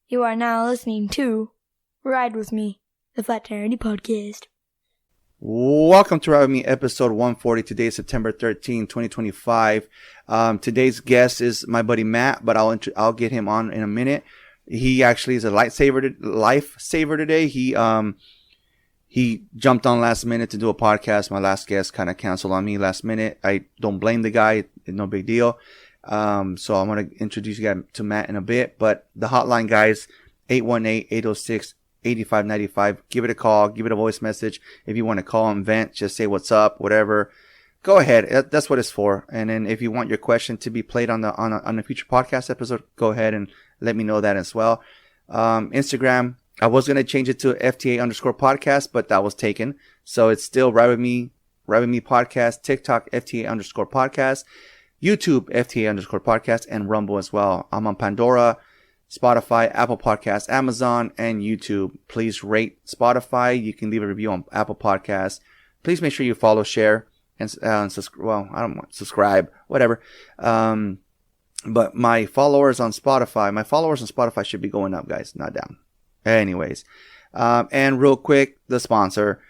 You are now listening to Ride With Me, the Flat Tire Podcast. Welcome to Ride With Me, episode 140. Today is September 13, 2025. Today's guest is my buddy Matt, but I'll get him on in a minute. He actually is a lifesaver today. He jumped on last minute to do a podcast. My last guest kind of canceled on me last minute. I don't blame the guy. It's no big deal. So I'm going to introduce you guys to Matt in a bit, but the hotline, guys, 818-806-8595. Give it a call, give it a voice message. If you want to call and vent, just say what's up, whatever. Go ahead. That's what it's for. And then if you want your question to be played on a future podcast episode, go ahead and let me know that as well. Instagram, I was going to change it to FTA_podcast, but that was taken. So it's still Ride With Me podcast, TikTok, FTA_podcast. YouTube, FTA_podcast, and Rumble as well. I'm on Pandora, Spotify, Apple Podcasts, Amazon, and YouTube. Please rate Spotify. You can leave a review on Apple Podcasts. Please make sure you follow, share, and subscribe. Well, I don't want subscribe, whatever. But my followers on Spotify should be going up, guys, not down. Anyways, and real quick, the sponsor.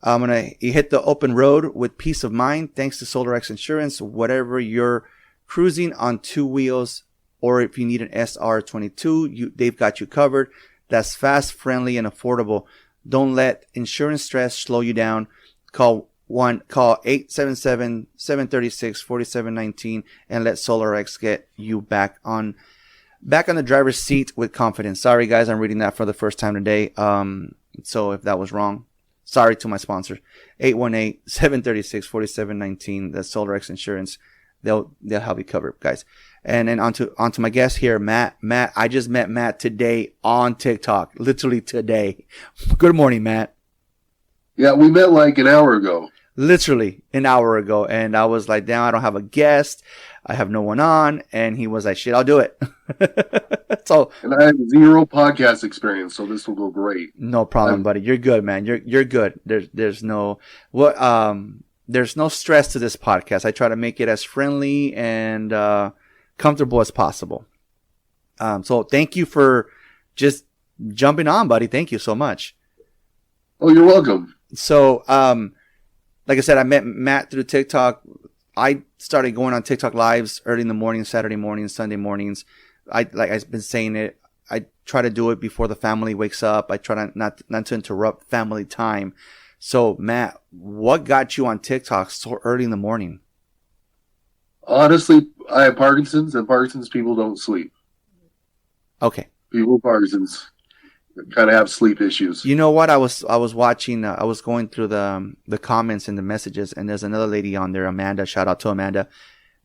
I'm going to hit the open road with peace of mind thanks to SolarX Insurance. Whatever you're cruising on two wheels, or if you need an SR22, they've got you covered. That's fast, friendly, and affordable. Don't let insurance stress slow you down. Call 877-736-4719 and let SolarX get you back on the driver's seat with confidence. Sorry, guys, I'm reading that for the first time today. So if that was wrong, sorry to my sponsor. 818-736-4719. That's SolarX Insurance. They'll help you cover it, guys. And then onto my guest here, Matt. Matt, I just met Matt today on TikTok. Literally today. Good morning, Matt. Yeah, we met like an hour ago. Literally an hour ago. And I was like, damn, I don't have a guest. I have no one on. And he was like, shit, I'll do it. So, and I have zero podcast experience, so this will go great. No problem, buddy. You're good, man. You're good. There's no stress to this podcast. I try to make it as friendly and comfortable as possible. So thank you for just jumping on, buddy. Thank you so much. Oh, you're welcome. So, like I said, I met Matt through TikTok. I started going on TikTok lives early in the morning, Saturday mornings, Sunday mornings. I've been saying it. I try to do it before the family wakes up. I try not to interrupt family time. So, Matt, what got you on TikTok so early in the morning? Honestly, I have Parkinson's, and Parkinson's people don't sleep. Okay. People with Parkinson's kind of have sleep issues. You know what? I was watching. I was going through the comments and the messages, and there's another lady on there, Amanda. Shout out to Amanda.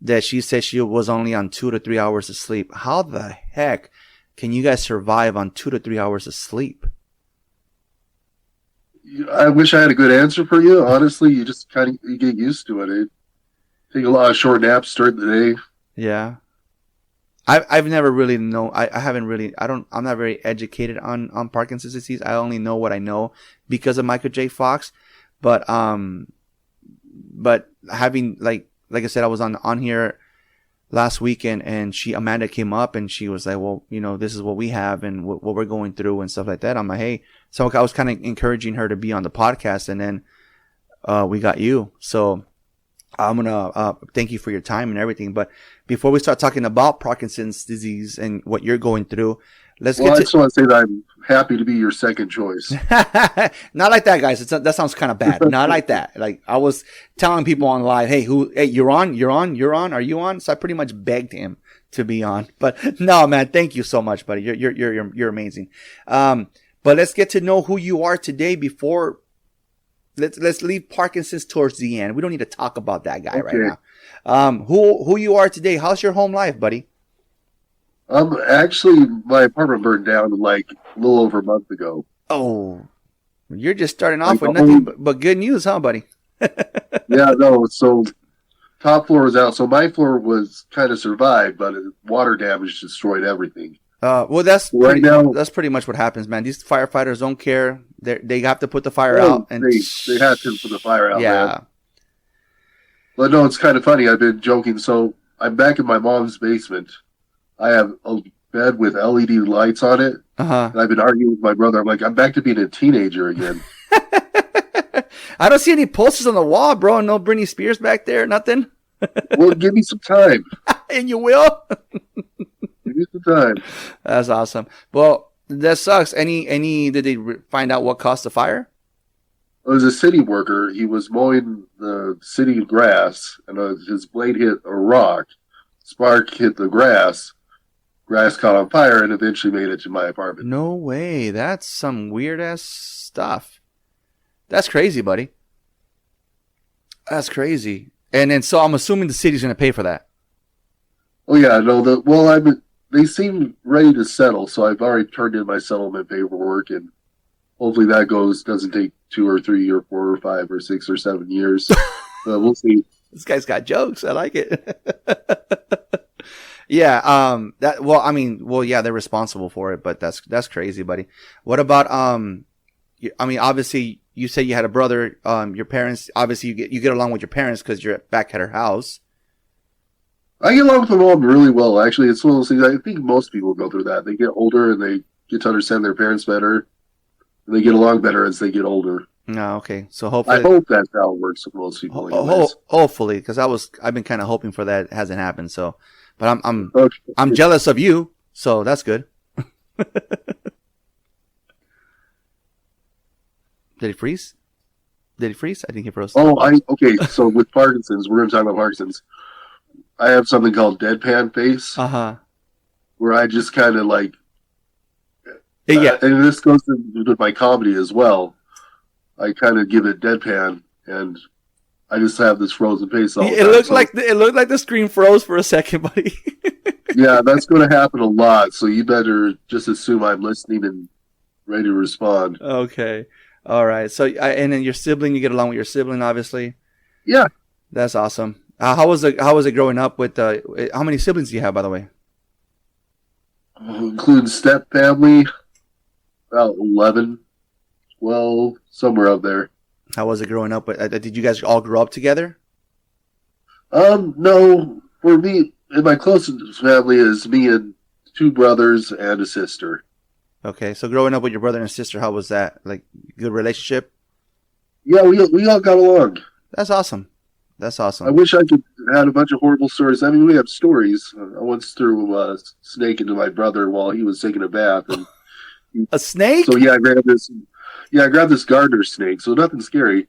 That she said she was only on 2 to 3 hours of sleep. How the heck can you guys survive on 2 to 3 hours of sleep? I wish I had a good answer for you. Honestly, you just you get used to it. Take a lot of short naps during the day. Yeah. I've never really known. I'm not very educated on Parkinson's disease. I only know what I know because of Michael J. Fox. But having like I said, I was on here last weekend, and Amanda came up and she was like, well, this is what we have and what we're going through and stuff like that. I'm like, hey, so I was kind of encouraging her to be on the podcast, and then we got you. So I'm going to thank you for your time and everything. But before we start talking about Parkinson's disease and what you're going through, I just want to say that I'm happy to be your second choice. Not like that, guys. That sounds kind of bad. Not like that. Like I was telling people on live, hey, you're on? Are you on? So I pretty much begged him to be on. But no, man, thank you so much, buddy. You're amazing. But let's get to know who you are today before. Let's leave Parkinson's towards the end. We don't need to talk about that guy right now. Who you are today? How's your home life, buddy? Actually, my apartment burned down like a little over a month ago. Oh, you're just starting off with nothing but good news, huh, buddy? Yeah, no. So top floor was out. So my floor was kind of survived, but water damage destroyed everything. Well, that's pretty much what happens, man. These firefighters don't care. They have to put the fire out, and they have to put the fire out. Yeah. Man. But no, it's kind of funny. I've been joking. So I'm back in my mom's basement. I have a bed with LED lights on it. Uh-huh. And I've been arguing with my brother. I'm like, I'm back to being a teenager again. I don't see any posters on the wall, bro. No Britney Spears back there. Nothing. Well, give me some time. And you will? Give me some time. That's awesome. Well, that sucks. Did they find out what caused the fire? I was a city worker. He was mowing the city grass, and his blade hit a rock. Spark hit the grass. Grass caught on fire, and eventually made it to my apartment. No way. That's some weird ass stuff. That's crazy, buddy. That's crazy. And then, so I'm assuming the city's going to pay for that. Oh yeah, no. They seem ready to settle, so I've already turned in my settlement paperwork, and hopefully that doesn't take 2 or 3 or 4 or 5 or 6 or 7 years. We'll see. This guy's got jokes. I like it. Yeah. Yeah, they're responsible for it, but that's crazy, buddy. What about, obviously you say you had a brother, your parents, obviously you get along with your parents because you're back at her house. I get along with my mom really well. Actually, it's one of those things. I think most people go through that. They get older and they get to understand their parents better. And they get along better as they get older. No, okay. So hopefully, I hope that's how it works with most people. Hopefully, because I've been kind of hoping for that. It hasn't happened. So, but I'm Okay. jealous of you. So that's good. Did he freeze? I think he froze. Oh, okay. So with Parkinson's, we're going to talk about Parkinson's. I have something called deadpan face, where I just kind of like, yeah. And this goes with my comedy as well. I kind of give it deadpan, and I just have this frozen face all the time. It looked like the screen froze for a second, buddy. Yeah, that's going to happen a lot. So you better just assume I'm listening and ready to respond. Okay. All right. So, and then your sibling, you get along with your sibling, obviously. Yeah. That's awesome. How was it growing up with, how many siblings do you have, by the way? Including step family, about 11, 12, somewhere up there. How was it growing up? Did you guys all grow up together? No. For me, and my closest family is me and 2 brothers and a sister. Okay, so growing up with your brother and sister, how was that? Like, good relationship? Yeah, we all got along. That's awesome. I wish I could had a bunch of horrible stories. I mean, we have stories. I once threw a snake into my brother while he was taking a bath. And a snake? So I grabbed this gardener snake. So nothing scary.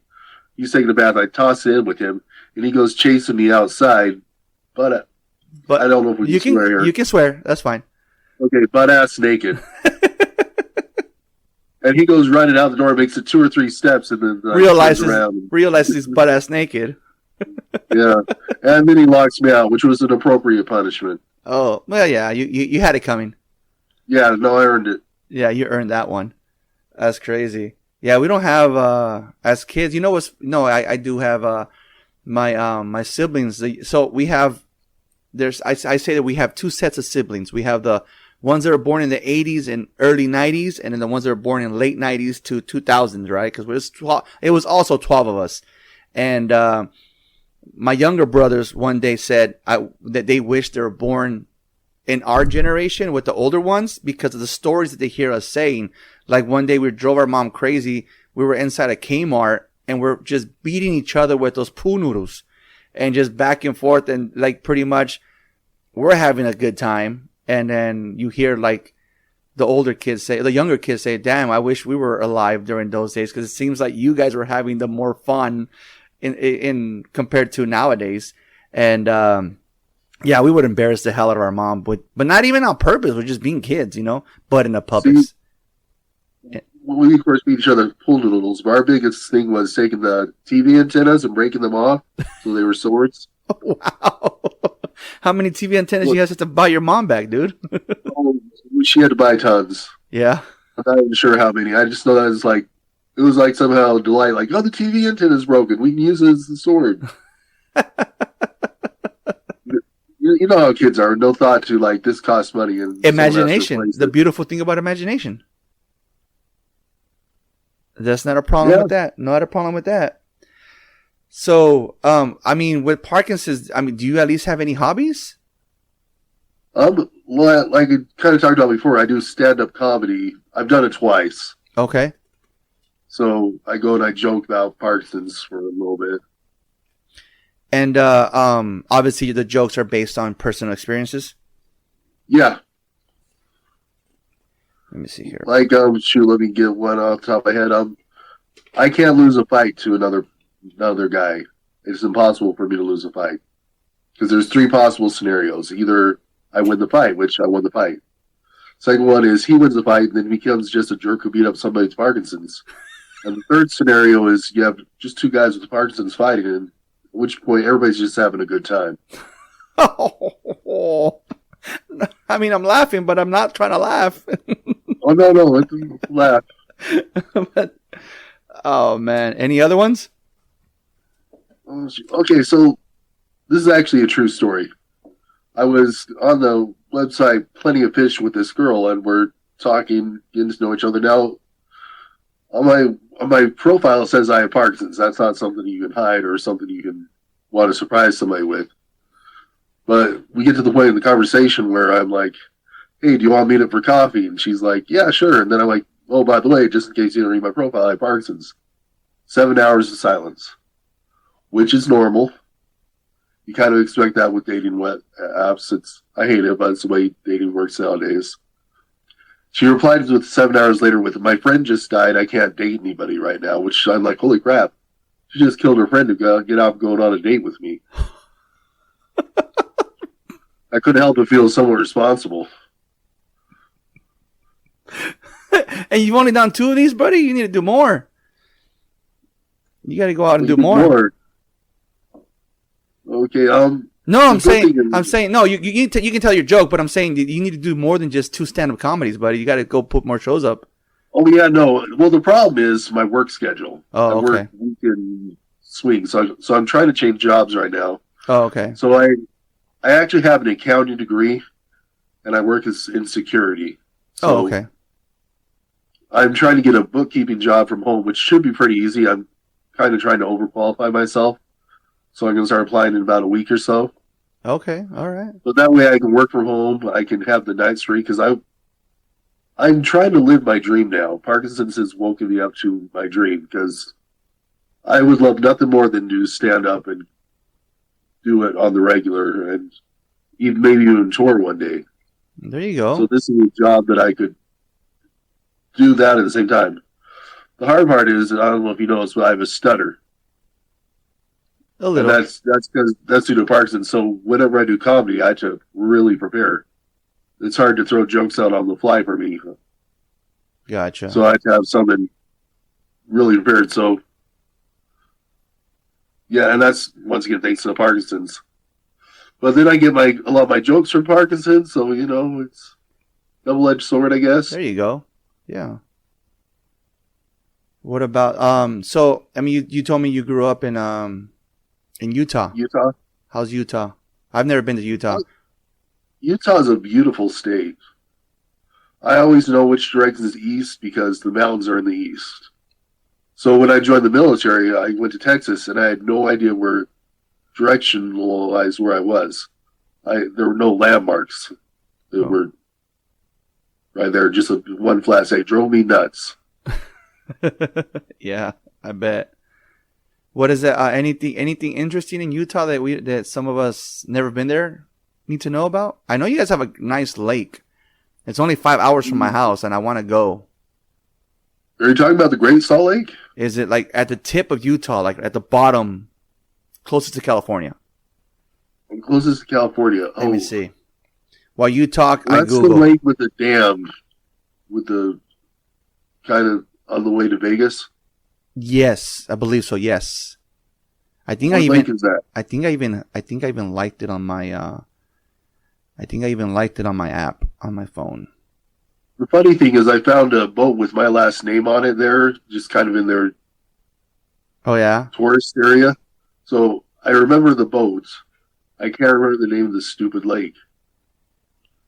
He's taking a bath. I toss it in with him, and he goes chasing me outside. But I don't know if we can swear here. You can swear. That's fine. Okay, butt ass naked. And he goes running out the door, makes it 2 or 3 steps, and then realizes he's butt ass naked. Yeah, and then he locks me out, which was an appropriate punishment. Oh, well, yeah, you had it coming. Yeah, no, I earned it. Yeah, you earned that one. That's crazy. Yeah, we don't have as kids. You know what's? No, I do have my siblings. So we have. I say that we have 2 sets of siblings. We have the ones that are born in the 80s and early 90s, and then the ones that are born in late 90s to 2000s, right? Because it was also 12 of us. And my younger brothers one day said that they wish they were born in our generation with the older ones because of the stories that they hear us saying. Like one day we drove our mom crazy. We were inside a Kmart and we're just beating each other with those pool noodles and just back and forth. And like pretty much we're having a good time. And then you hear like the younger kids say, damn, I wish we were alive during those days. Cause it seems like you guys were having the more fun in compared to nowadays. And, yeah, we would embarrass the hell out of our mom, but not even on purpose. We're just being kids, but in a public. When we first beat each other, pool noodles, but our biggest thing was taking the TV antennas and breaking them off so they were swords. Wow. How many TV antennas you guys have to buy your mom back, dude? She had to buy tons. Yeah. I'm not even sure how many. I just know that it was like somehow a delight. Like, oh, the TV antenna's broken. We can use it as the sword. You know how kids are. No thought to like this costs money and imagination. The beautiful thing about imagination. That's not a problem with that. Not a problem with that. So, with Parkinson's, do you at least have any hobbies? Well, like I kind of talked about before, I do stand-up comedy. I've done it twice. Okay. So I go and I joke about Parkinson's for a little bit. And obviously the jokes are based on personal experiences. Yeah. Let me see here. Like, shoot, let me get one off the top of my head. I can't lose a fight to another guy. It's impossible for me to lose a fight. Because there's 3 possible scenarios. Either I win the fight, which I won the fight. Second one is he wins the fight and then becomes just a jerk who beat up somebody with Parkinson's. And the third scenario is you have just 2 guys with Parkinson's fighting, and at which point everybody's just having a good time. Oh, I mean, I'm laughing, but I'm not trying to laugh. Oh, no, let's laugh. But, oh, man. Any other ones? Okay, so this is actually a true story. I was on the website Plenty of Fish with this girl, and we're talking, getting to know each other. Now, on my profile, it says I have Parkinson's. That's not something you can hide or something you can want to surprise somebody with. But we get to the point in the conversation where I'm like, hey, do you want to meet up for coffee? And she's like, yeah, sure. And then I'm like, oh, by the way, just in case you didn't read my profile, I have Parkinson's. 7 hours of silence, which is normal. You kind of expect that with dating apps. I hate it, but it's the way dating works nowadays. She replied with 7 hours later with, my friend just died. I can't date anybody right now, which I'm like, holy crap. She just killed her friend to get out going on a date with me. I couldn't help but feel somewhat responsible. And you've only done 2 of these, buddy? You need to do more. You got to go out and do more. Okay, no, I'm saying, no, you can tell your joke, but I'm saying you need to do more than just 2 stand-up comedies, buddy. You got to go put more shows up. Oh, yeah, no. Well, the problem is my work schedule. Oh, I okay. work weekend swing, so I'm trying to change jobs right now. Oh, okay. So I actually have an accounting degree, and I work in security. So Oh, okay. I'm trying to get a bookkeeping job from home, which should be pretty easy. I'm kind of trying to overqualify myself. So I'm going to start applying in about a week or so. Okay, all right. But that way I can work from home. I can have the night free because I'm trying to live my dream now. Parkinson's has woken me up to my dream because I would love nothing more than to stand up and do it on the regular and maybe even tour one day. There you go. So this is a job that I could do that at the same time. The hard part is, I don't know if you noticed, but I have a stutter. A little. And that's due to Parkinson's. So whenever I do comedy, I have to really prepare. It's hard to throw jokes out on the fly for me. Gotcha. So I have to have something really prepared. So yeah, and that's once again thanks to the Parkinson's. But then I get a lot of my jokes from Parkinson's, so it's double-edged sword, I guess. There you go. Yeah. What about so I mean you told me you grew up in Utah. Utah? How's Utah? I've never been to Utah. Utah's a beautiful state. I always know which direction is east because the mountains are in the east. So when I joined the military, I went to Texas and I had no idea where direction-wise where I was. There were no landmarks. They were right there, just one flat state. Drove me nuts. Yeah, I bet. What is that? Anything interesting in Utah that some of us never been there need to know about? I know you guys have a nice lake. It's only 5 hours from my house, and I want to go. Are you talking about the Great Salt Lake? Is it like at the tip of Utah, like at the bottom, closest to California? I'm closest to California. Let me see. While you talk, I That's Google. the lake with the dam, with the kind of on the way to Vegas. Yes, I believe so. Yes, I think What I lake even. is that? I think I even liked it on my. I think I even liked it on my app on my phone. The funny thing is, I found a boat with my last name on it there, just kind of in their Oh yeah. tourist area. So I remember the boats. I can't remember the name of the stupid lake.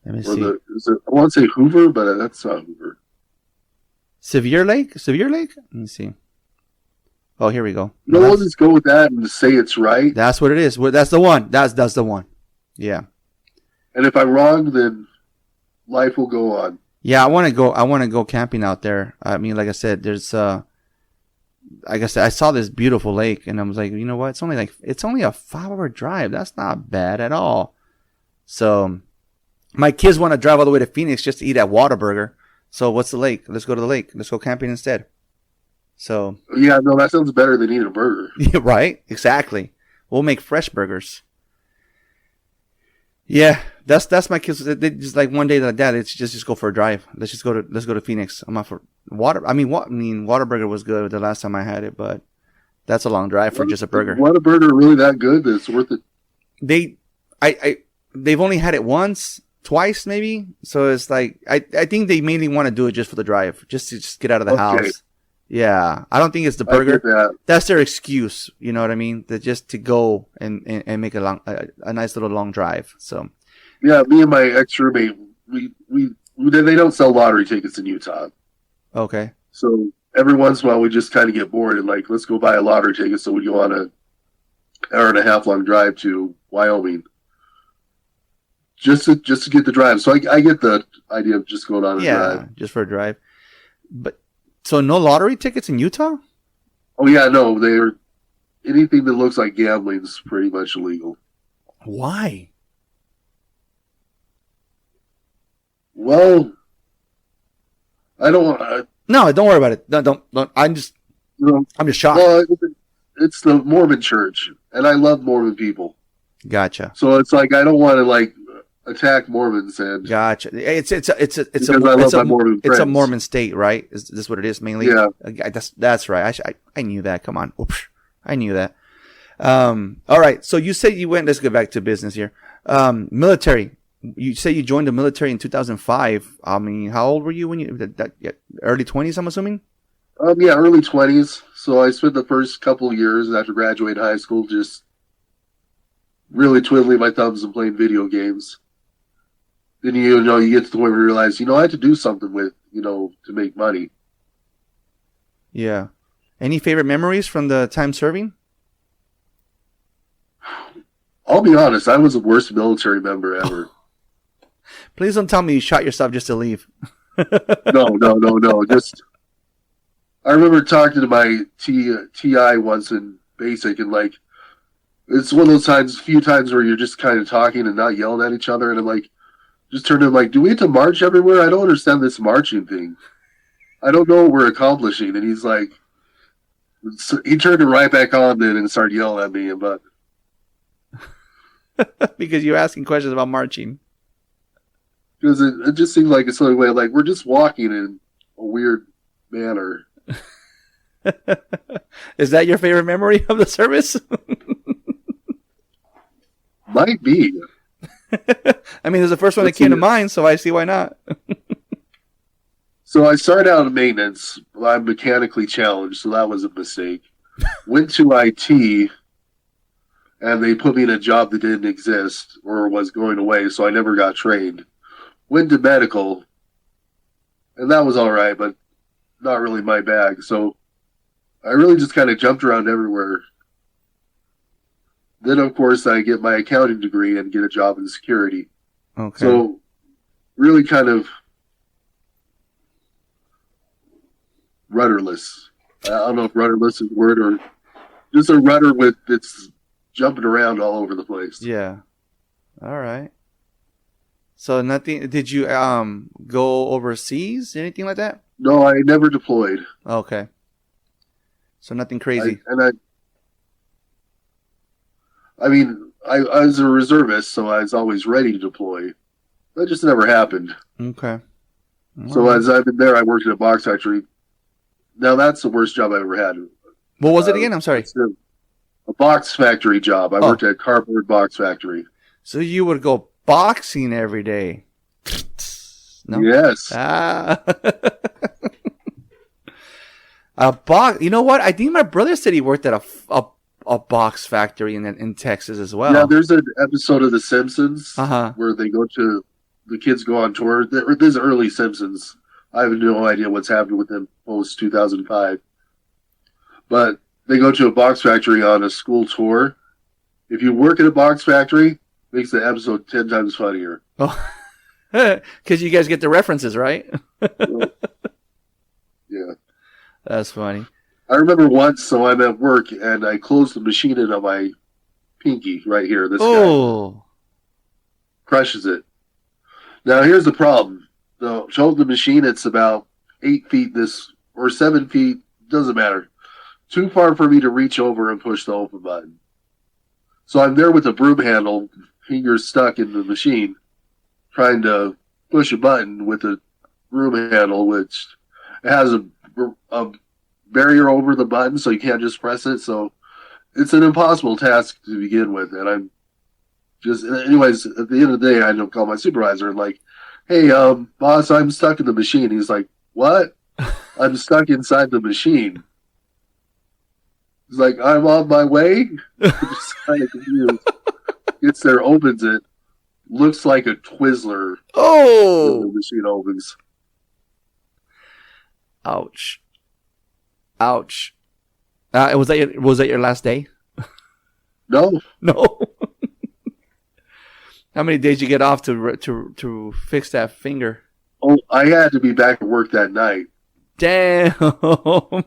Let me Or see. I want to say Hoover, but that's not Hoover. Sevier Lake. Sevier Lake. Let me see. Oh, here we go. No, we'll just go with that and say it's right. That's what it is. That's the one. That's the one. Yeah. And if I'm wrong, then life will go on. Yeah, I want to go. I want to go camping out there. I mean, like I said, there's like I said, I saw this beautiful lake, and I was like, you know what? It's only a 5-hour drive. That's not bad at all. So, my kids want to drive all the way to Phoenix just to eat at Whataburger. So, what's the lake? Let's go to the lake. Let's go camping instead. So. Yeah, no, that sounds better than eating a burger. Yeah, right? Exactly. We'll make fresh burgers. Yeah, that's my kids. They just like one day like that. It's just go for a drive. Let's go to Phoenix. I'm out for Whataburger was good the last time I had it, but that's a long drive for just a burger. Whataburger really that good that it's worth it? They've only had it once, twice maybe. So it's like I think they mainly want to do it just for the drive, just to get out of the house. Yeah, I don't think it's the burger. That's their excuse. You know what I mean? Just to go and make a nice little long drive. So. Yeah, me and my ex-roommate, they don't sell lottery tickets in Utah. Okay. So every once in a while we just kind of get bored and like, let's go buy a lottery ticket. So we go on an hour and a half long drive to Wyoming. Just to get the drive. So I get the idea of just going on a drive. Yeah, just for a drive. But. So no lottery tickets in Utah? Oh yeah, no. Anything that looks like gambling is pretty much illegal. Why? Well, I don't want. No, don't worry about it. No, don't. I'm just shocked. Well, it's the Mormon church, and I love Mormon people. Gotcha. So it's like I don't want to like attack Mormons and gotcha. It's a Mormon state, right? Is this what it is mainly? Yeah. That's right. I knew that. Come on. Oops. I knew that. All right. So you said you went. Let's go back to business here. Military. You say you joined the military in 2005. I mean, how old were you when you early 20s? I'm assuming. Yeah, early 20s. So I spent the first couple of years after graduating high school just really twiddling my thumbs and playing video games. Then you get to the point where you realize, I had to do something with, to make money. Yeah. Any favorite memories from the time serving? I'll be honest, I was the worst military member ever. Please don't tell me you shot yourself just to leave. No. Just, I remember talking to my TI once in basic, and like, it's one of those few times where you're just kind of talking and not yelling at each other, and I'm like, just turned to him like, do we have to march everywhere? I don't understand this marching thing. I don't know what we're accomplishing. And he's like, he turned it right back on then and started yelling at me. But because you're asking questions about marching. Because it just seemed like it's the only way. Like, we're just walking in a weird manner. Is that your favorite memory of the service? Might be. I mean, there's the first one that came to mind, so I see why not. So I started out in maintenance. I'm mechanically challenged, so that was a mistake. Went to IT, and they put me in a job that didn't exist or was going away, so I never got trained. Went to medical, and that was all right, but not really my bag. So I really just kind of jumped around everywhere. Then, of course, I get my accounting degree and get a job in security. Okay. So, really kind of rudderless. I don't know if rudderless is a word or just a rudder that's jumping around all over the place. Yeah. All right. So nothing. Did you go overseas? Anything like that? No, I never deployed. Okay. So nothing crazy. I mean, I was a reservist, so I was always ready to deploy. That just never happened. Okay. So as I've been there, I worked at a box factory. Now that's the worst job I ever had. What was it again? I'm sorry. A box factory job. I worked at a cardboard box factory. So you would go boxing every day? No? Yes. A box. You know what? I think my brother said he worked at a box factory in Texas as well. Yeah, there's an episode of The Simpsons where the kids go on tour. This is early Simpsons. I have no idea what's happened with them post 2005. But they go to a box factory on a school tour. If you work at a box factory, it makes the episode 10 times funnier. Oh. Because you guys get the references, right? Yeah. That's funny. I remember once, so I'm at work and I closed the machine in on my pinky right here. This guy crushes it. Now here's the problem. The machine, it's about 8 feet or 7 feet, doesn't matter. Too far for me to reach over and push the open button. So I'm there with the broom handle, fingers stuck in the machine, trying to push a button with the broom handle, which has a barrier over the button, so you can't just press it. So it's an impossible task to begin with. And I'm anyways, at the end of the day, I had to call my supervisor and like, hey, boss, I'm stuck in the machine. He's like, what? I'm stuck inside the machine. He's like, I'm on my way. I'm just kind of confused. Gets there, opens it. Looks like a Twizzler. Oh! The machine opens. Ouch. Ouch. Was that your last day? No. No. How many days you get off to fix that finger? Oh, I had to be back at work that night. Damn.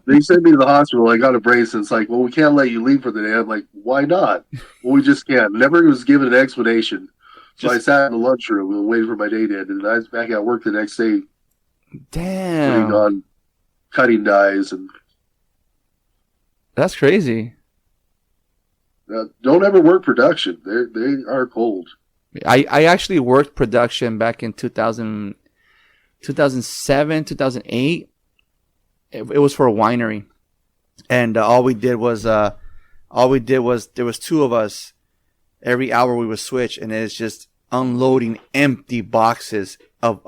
They sent me to the hospital. I got a brace, and it's like, well, we can't let you leave for the day. I'm like, why not? Well, we just can't. Never was given an explanation. So I sat in the lunchroom and waited for my day to end, and I was back at work the next day. Damn. Putting on cutting dies and. That's crazy. Don't ever work production. They are cold. I actually worked production back in 2007, 2008. It was for a winery, and all we did was there was two of us. Every hour we would switch, and it's just unloading empty boxes of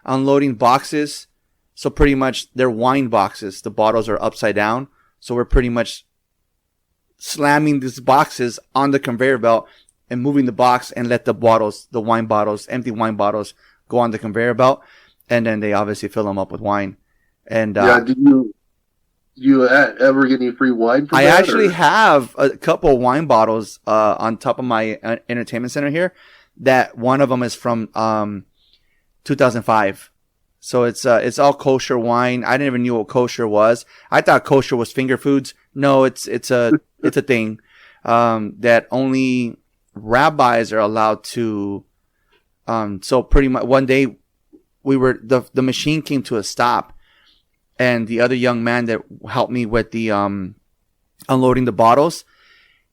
unloading boxes. So pretty much they're wine boxes. The bottles are upside down, so we're pretty much slamming these boxes on the conveyor belt and moving the box and let empty wine bottles go on the conveyor belt, and then they obviously fill them up with wine. And did you ever get any free wine from I that, actually have a couple of wine bottles on top of my entertainment center here. That one of them is from 2005. So it's all kosher wine. I didn't even know what kosher was. I thought kosher was finger foods. No, it's a thing that only rabbis are allowed to. So pretty much one day the machine came to a stop. And the other young man that helped me with the unloading the bottles,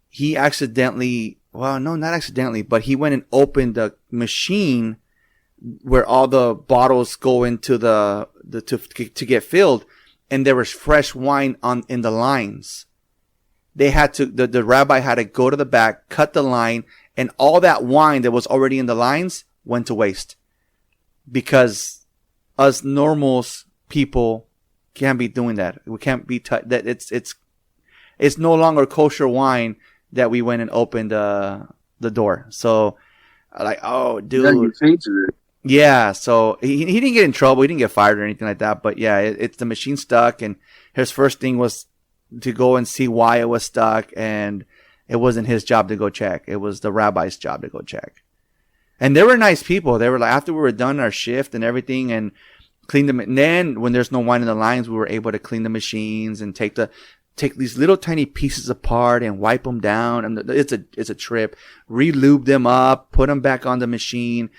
he accidentally, well, no, not accidentally, but he went and opened the machine where all the bottles go into to get filled, and there was fresh wine in the lines. They had to, the rabbi had to go to the back, cut the line, and all that wine that was already in the lines went to waste because us normals people can't be doing that. We can't be that it's no longer kosher wine that we went and opened the door. So like, oh dude, yeah, you changed it. Yeah, so he didn't get in trouble. He didn't get fired or anything like that. But yeah, it's the machine stuck, and his first thing was to go and see why it was stuck, and it wasn't his job to go check. It was the rabbi's job to go check. And they were nice people. They were like, after we were done our shift and everything, and clean them. And then when there's no wine in the lines, we were able to clean the machines and take these little tiny pieces apart and wipe them down. And it's a trip. Re-lube them up, put them back on the machine.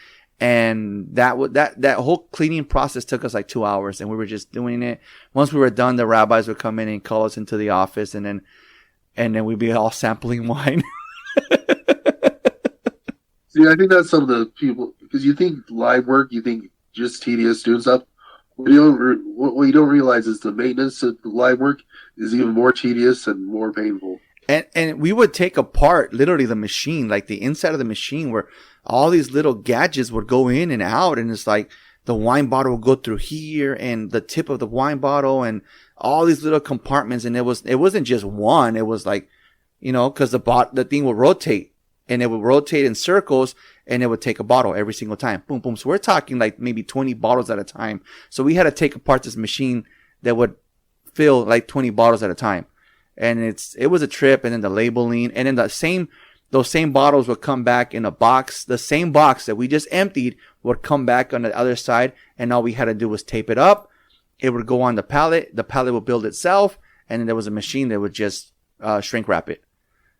And that whole cleaning process took us like 2 hours, and we were just doing it. Once we were done, the rabbis would come in and call us into the office, and then we'd be all sampling wine. See, I think that's some of the people, because you think live work, you think just tedious doing stuff. What you don't realize is the maintenance of the live work is even more tedious and more painful. And we would take apart literally the machine, like the inside of the machine where all these little gadgets would go in and out. And it's like the wine bottle would go through here and the tip of the wine bottle and all these little compartments. And it wasn't just one. It was like, cause the thing would rotate, and it would rotate in circles, and it would take a bottle every single time. Boom, boom. So we're talking like maybe 20 bottles at a time. So we had to take apart this machine that would fill like 20 bottles at a time. And it was a trip. And then the labeling, and then the same those same bottles would come back in a box. The same box that we just emptied would come back on the other side, and all we had to do was tape it up. It would go on the pallet. The pallet would build itself, and then there was a machine that would just shrink wrap it.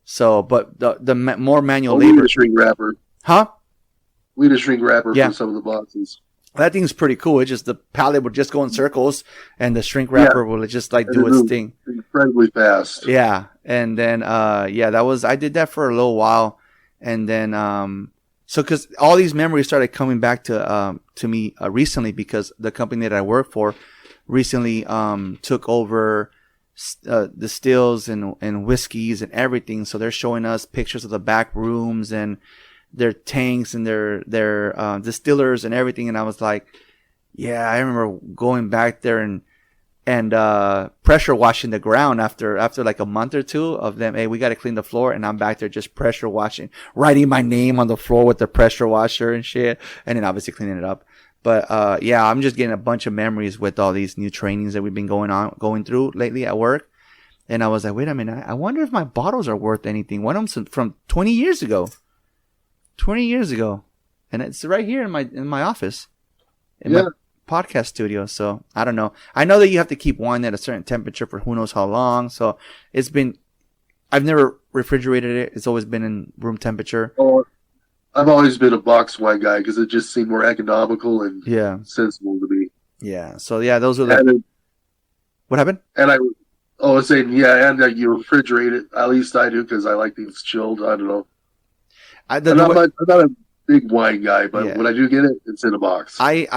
So, but the more manual labor. We need a shrink wrapper. Huh? We need a shrink wrapper for some of the boxes. That thing's pretty cool. It's just the pallet would just go in circles, and the shrink wrapper would just like do its thing. Incredibly fast. Yeah, and then I did that for a little while, and then so because all these memories started coming back to me recently, because the company that I work for recently took over the stills and whiskeys and everything. So they're showing us pictures of the back rooms and their tanks and their distillers and everything. And I was like, yeah, I remember going back there and pressure washing the ground after like a month or two of them. Hey, we got to clean the floor. And I'm back there just pressure washing, writing my name on the floor with the pressure washer and shit. And then obviously cleaning it up. But, I'm just getting a bunch of memories with all these new trainings that we've been going through lately at work. And I was like, wait a minute. I wonder if my bottles are worth anything. One of them from 20 years ago. 20 years ago. And it's right here in my office. In my podcast studio. So I don't know. I know that you have to keep wine at a certain temperature for who knows how long. So I've never refrigerated it. It's always been in room temperature. Oh, I've always been a box wine guy because it just seemed more economical and sensible to me. Yeah. So those are what happened? And I was saying, and that you refrigerate it. At least I do, because I like things chilled. I don't know. I'm not a big wine guy, but when I do get it, it's in a box. I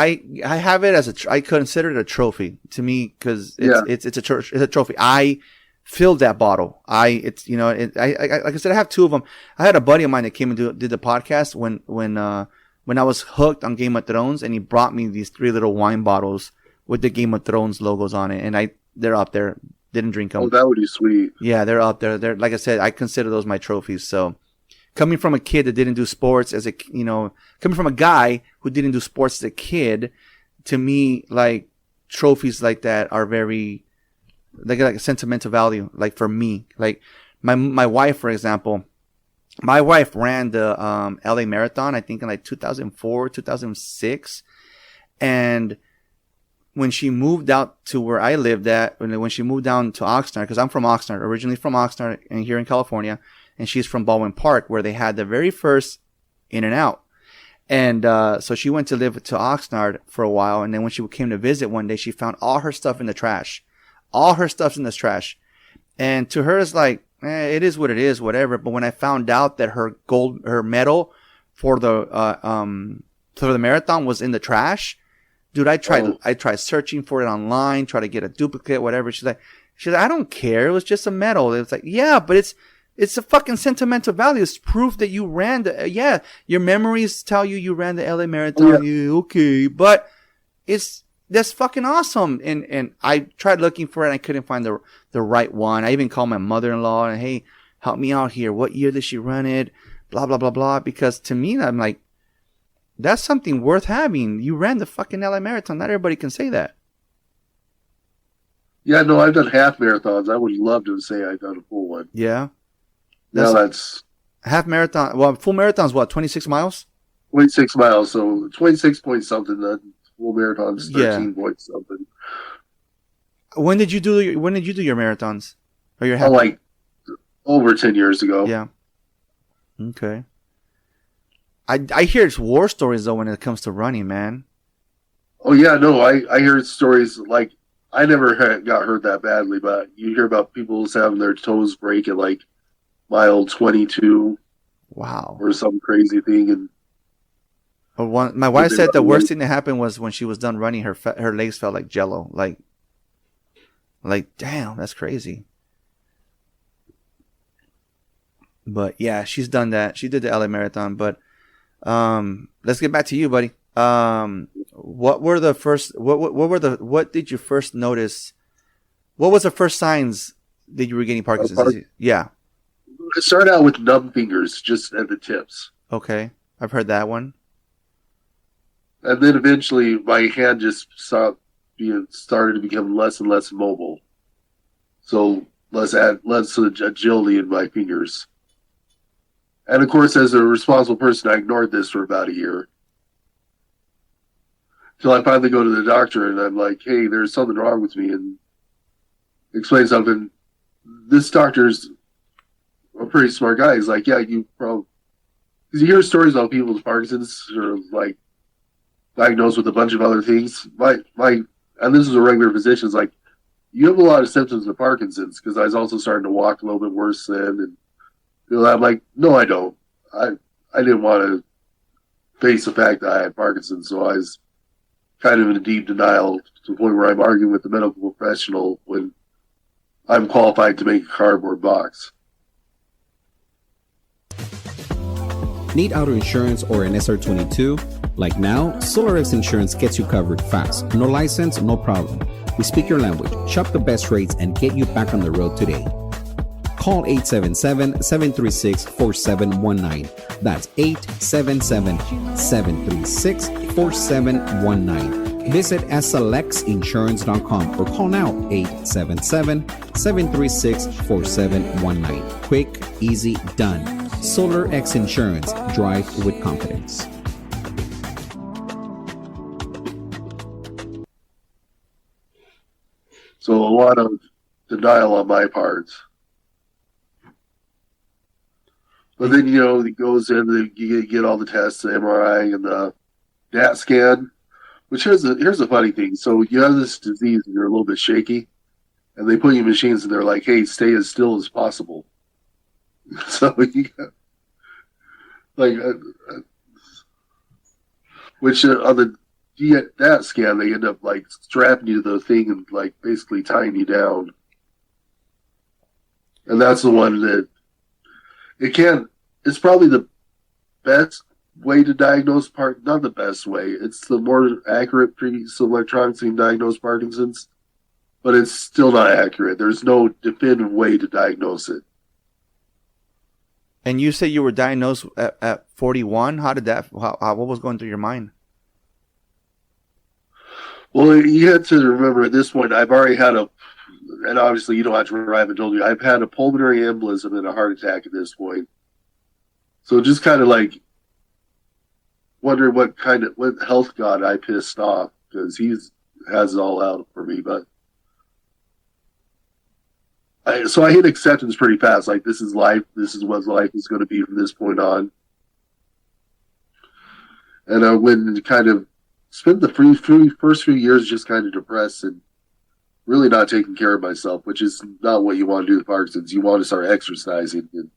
have it I consider it a trophy to me, because it's a trophy. I filled that bottle. Like I said, I have two of them. I had a buddy of mine that came and did the podcast when I was hooked on Game of Thrones, and he brought me these 3 little wine bottles with the Game of Thrones logos on it, and they're up there. Didn't drink them. Oh, that would be sweet. Yeah, they're up there. They're, like I said, I consider those my trophies. So, coming from a kid that didn't do sports coming from a guy who didn't do sports as a kid, to me, like, trophies like that are very, like a sentimental value. Like, for me, like my wife, for example, my wife ran the LA Marathon, I think in like 2004, 2006. And when she moved out to where I lived at, when she moved down to Oxnard, because I'm from Oxnard, originally from Oxnard and here in California, and she's from Baldwin Park, where they had the very first In-N-Out. And so she went to live to Oxnard for a while, and then when she came to visit one day, she found all her stuff in the trash. All her stuff's in this trash. And to her, it's like, it is what it is, whatever. But when I found out that her medal for the marathon was in the trash, dude, I tried searching for it online, try to get a duplicate, whatever. She's like, I don't care. It was just a medal. It was like, yeah, but it's a fucking sentimental value. It's proof that you ran your memories tell you ran the LA Marathon. Yeah, okay. But that's fucking awesome. And I tried looking for it and I couldn't find the right one. I even called my mother-in-law and, hey, help me out here. What year did she run it? Blah, blah, blah, blah. Because to me, I'm like, that's something worth having. You ran the fucking LA Marathon. Not everybody can say that. Yeah, no, I've done half marathons. I would love to say I've done a full one. Yeah. That's half marathon. Well, full marathon's what, 26 miles? 26 miles. So 26 point something. Full marathon's 13 point something. When did you do your marathons? Or your half? Like over 10 years ago. Yeah. Okay. I hear it's war stories though when it comes to running, man. Oh yeah, no, I hear stories like I never got hurt that badly, but you hear about people having their toes break at like mile 22. Wow. Or some crazy thing. And my wife said the worst thing that happened was when she was done running, her legs felt like jello. Like damn, that's crazy. But yeah, she's done that. She did the LA Marathon. But let's get back to you, buddy. What did you first notice? What was the first signs that you were getting Parkinson's disease? Yeah. It started out with numb fingers, just at the tips. Okay. I've heard that one. And then eventually my hand just started to become less and less mobile. So less agility in my fingers. And of course, as a responsible person, I ignored this for about a year. Till I finally go to the doctor and I'm like, hey, there's something wrong with me, and explain something. This doctor's a pretty smart guy. He's like, yeah, you probably, because you hear stories about people with Parkinson's or like diagnosed with a bunch of other things. And this is a regular physician. Is like, you have a lot of symptoms of Parkinson's, because I was also starting to walk a little bit worse then, and I'm like, no, I don't. I didn't want to face the fact that I had Parkinson's, so I was kind of in a deep denial to the point where I'm arguing with the medical professional when I'm qualified to make a cardboard box. Need auto insurance or an SR22? Like now, SolarX Insurance gets you covered fast. No license, no problem. We speak your language, shop the best rates, and get you back on the road today. Call 877-736-4719. That's 877-736-4719. Visit slxinsurance.com or call now 877-736-4719. Quick, easy, done. SolarX Insurance. Drive with confidence. So a lot of denial on my part. But then, it goes in, you get all the tests, the MRI and the DAT scan. Which here's a funny thing. So you have this disease and you're a little bit shaky, and they put you in machines and they're like, hey, stay as still as possible. So you got, like, which on the DAT scan, they end up like strapping you to the thing and like basically tying you down. And that's the one that it's probably the best way to diagnose not the best way. It's the more accurate piece of electronics to diagnose Parkinson's, but it's still not accurate. There's no definitive way to diagnose it. And you say you were diagnosed at 41. How did that? What was going through your mind? Well, you had to remember at this point, I've already had and obviously you don't have to remember, I haven't told you, I've had a pulmonary embolism and a heart attack at this point. So just kind of like wondering what health god I pissed off, because he has it all out for me. But so I hit acceptance pretty fast. Like, this is life. This is what life is going to be from this point on. And I went and kind of spent the first few years just kind of depressed and really not taking care of myself, which is not what you want to do with Parkinson's. You want to start exercising and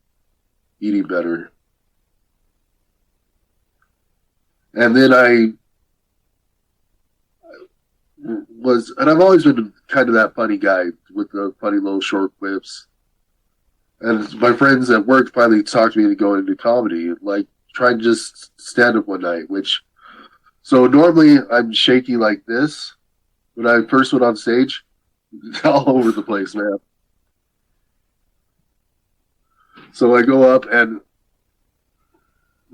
eating better. And then and I've always been kind of that funny guy with the funny little short quips. And my friends at work finally talked me into going into comedy, like trying to just stand up one night, so normally I'm shaky like this. When I first went on stage, all over the place, man. So I go up and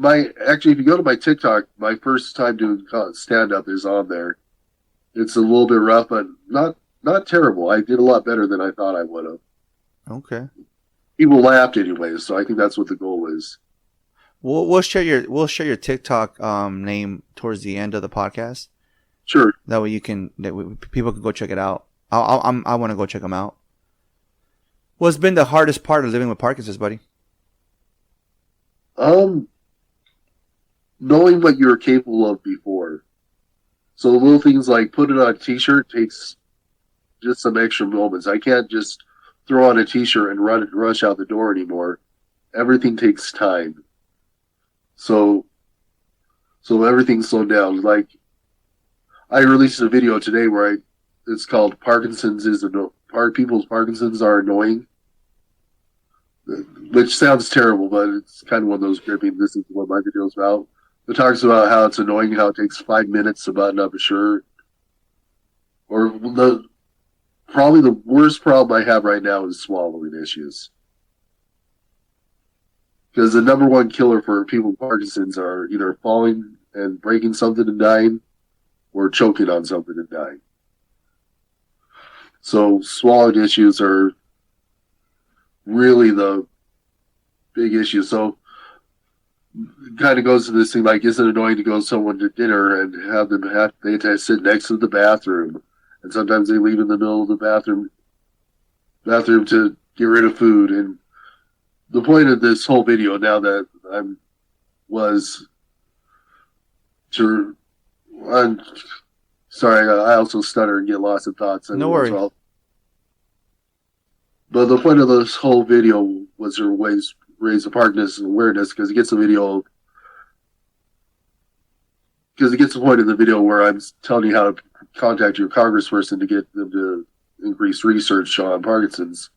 if you go to my TikTok, my first time doing stand-up is on there. It's a little bit rough, but not terrible. I did a lot better than I thought I would have. Okay. People laughed anyway, so I think that's what the goal is. We'll share your TikTok name towards the end of the podcast. Sure. That way people can go check it out. I want to go check them out. What's been the hardest part of living with Parkinson's, buddy? Knowing what you were capable of before. So little things like putting on a t-shirt takes just some extra moments. I can't just throw on a t-shirt and rush out the door anymore. Everything takes time. So everything's slowed down. Like, I released a video today where it's called People's Parkinson's Are Annoying. Which sounds terrible, but it's kind of one of those gripping, this is what my video is about. It talks about how it's annoying, how it takes 5 minutes to button up a shirt. Or probably the worst problem I have right now is swallowing issues. Because the number one killer for people with Parkinson's are either falling and breaking something and dying, or choking on something and dying. So swallowing issues are really the big issue. So kind of goes to this thing like, is it annoying to go with someone to dinner and have them they have to sit next to the bathroom, and sometimes they leave in the middle of the bathroom to get rid of food. And the point of this whole video, now that I'm sorry, I also stutter and get lost in thoughts. No worries. Well. But the point of this whole video was to raise the Parkinson's awareness, because it gets the point in the video where I'm telling you how to contact your congressperson to get them to increase research on Parkinson's.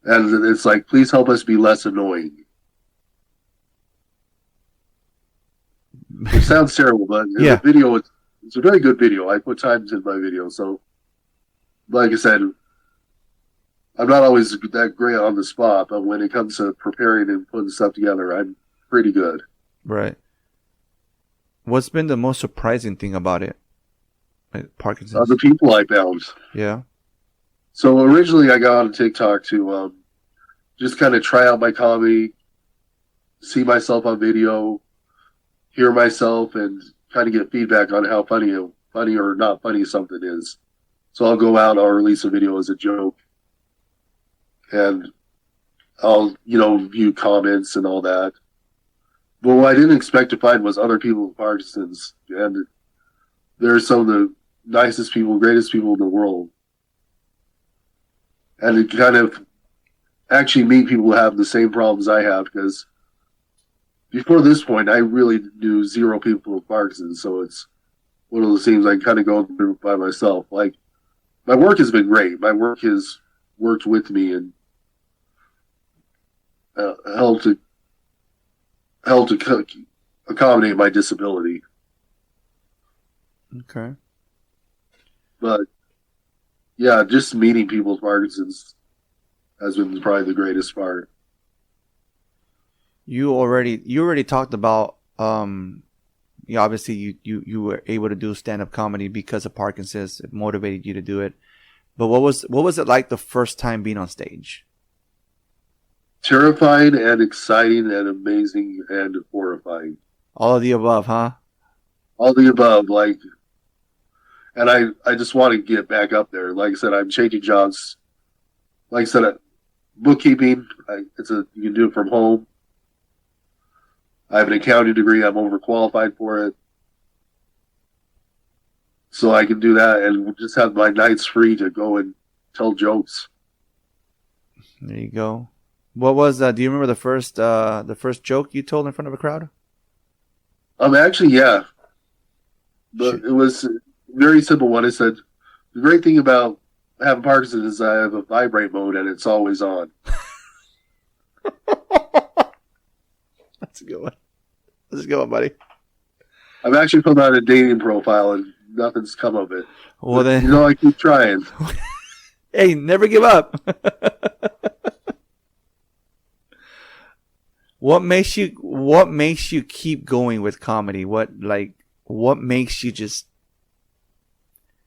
And it's like, please help us be less annoying. It sounds terrible, but yeah. The video, it's a very good video. I put time into my video. So, like I said, I'm not always that great on the spot, but when it comes to preparing and putting stuff together, I'm pretty good. Right. What's been the most surprising thing about it? Like Parkinson's? The people I found. Yeah. So originally I got on TikTok to just kind of try out my comedy, see myself on video, hear myself, and kind of get feedback on how funny or not funny something is. So I'll go out, I'll release a video as a joke, and I'll, view comments and all that. But what I didn't expect to find was other people with Parkinson's. And they're some of the nicest people, greatest people in the world. And to kind of actually meet people who have the same problems I have, because before this point, I really knew zero people with Parkinson's. So it's one of those things I kind of go through by myself. Like, my work has been great. My work has worked with me and helped to accommodate my disability. Okay. But yeah, just meeting people with Parkinson's has been probably the greatest part. You already talked about obviously you were able to do stand-up comedy because of Parkinson's. It motivated you to do it. But what was it like the first time being on stage? Terrifying and exciting and amazing and horrifying. All of the above, huh? All the above, and I just want to get back up there. Like I said, I'm changing jobs. Like I said, bookkeeping, you can do it from home. I have an accounting degree. I'm overqualified for it. So I can do that and just have my nights free to go and tell jokes. There you go. What was do you remember the first joke you told in front of a crowd? Actually, yeah. But it was a very simple one. I said, the great thing about having Parkinson's is I have a vibrate mode and it's always on. That's a good one. That's a good one, buddy. I've actually put out a dating profile and nothing's come of it. Well, but, then, I keep trying. Hey, never give up. What makes you keep going with comedy? What makes you just...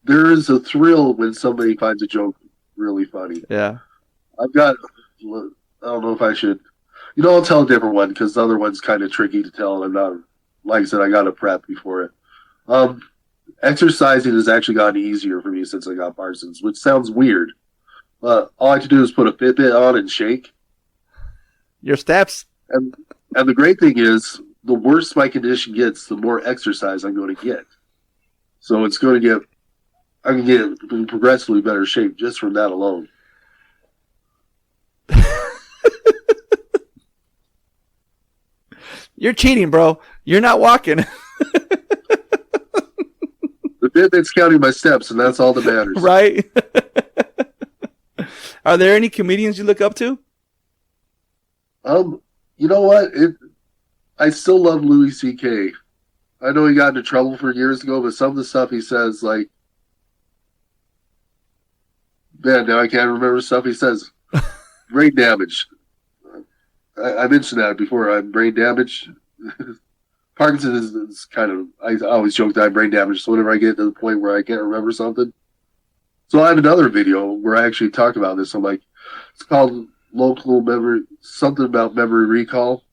There is a thrill when somebody finds a joke really funny. Yeah. I don't know if I should, I'll tell a different one because the other one's kind of tricky to tell. And I'm not, like I said, I got to prep before it. Exercising has actually gotten easier for me since I got Parkinson's, which sounds weird. All I have to do is put a Fitbit on and shake. Your steps. And the great thing is, the worse my condition gets, the more exercise I'm going to get. So I can get in progressively better shape just from that alone. You're cheating, bro. You're not walking. The Fitbit's counting my steps, and that's all that matters. Right? Are there any comedians you look up to? You know what? I still love Louis C.K. I know he got into trouble for years ago, but some of the stuff he says, like, man, now I can't remember stuff he says. Brain damage. I mentioned that before. I'm brain damaged. Parkinson's is kind of, I always joke that I'm brain damaged, so whenever I get to the point where I can't remember something. So I have another video where I actually talk about this. I'm like, it's called local memory, something about memory recall.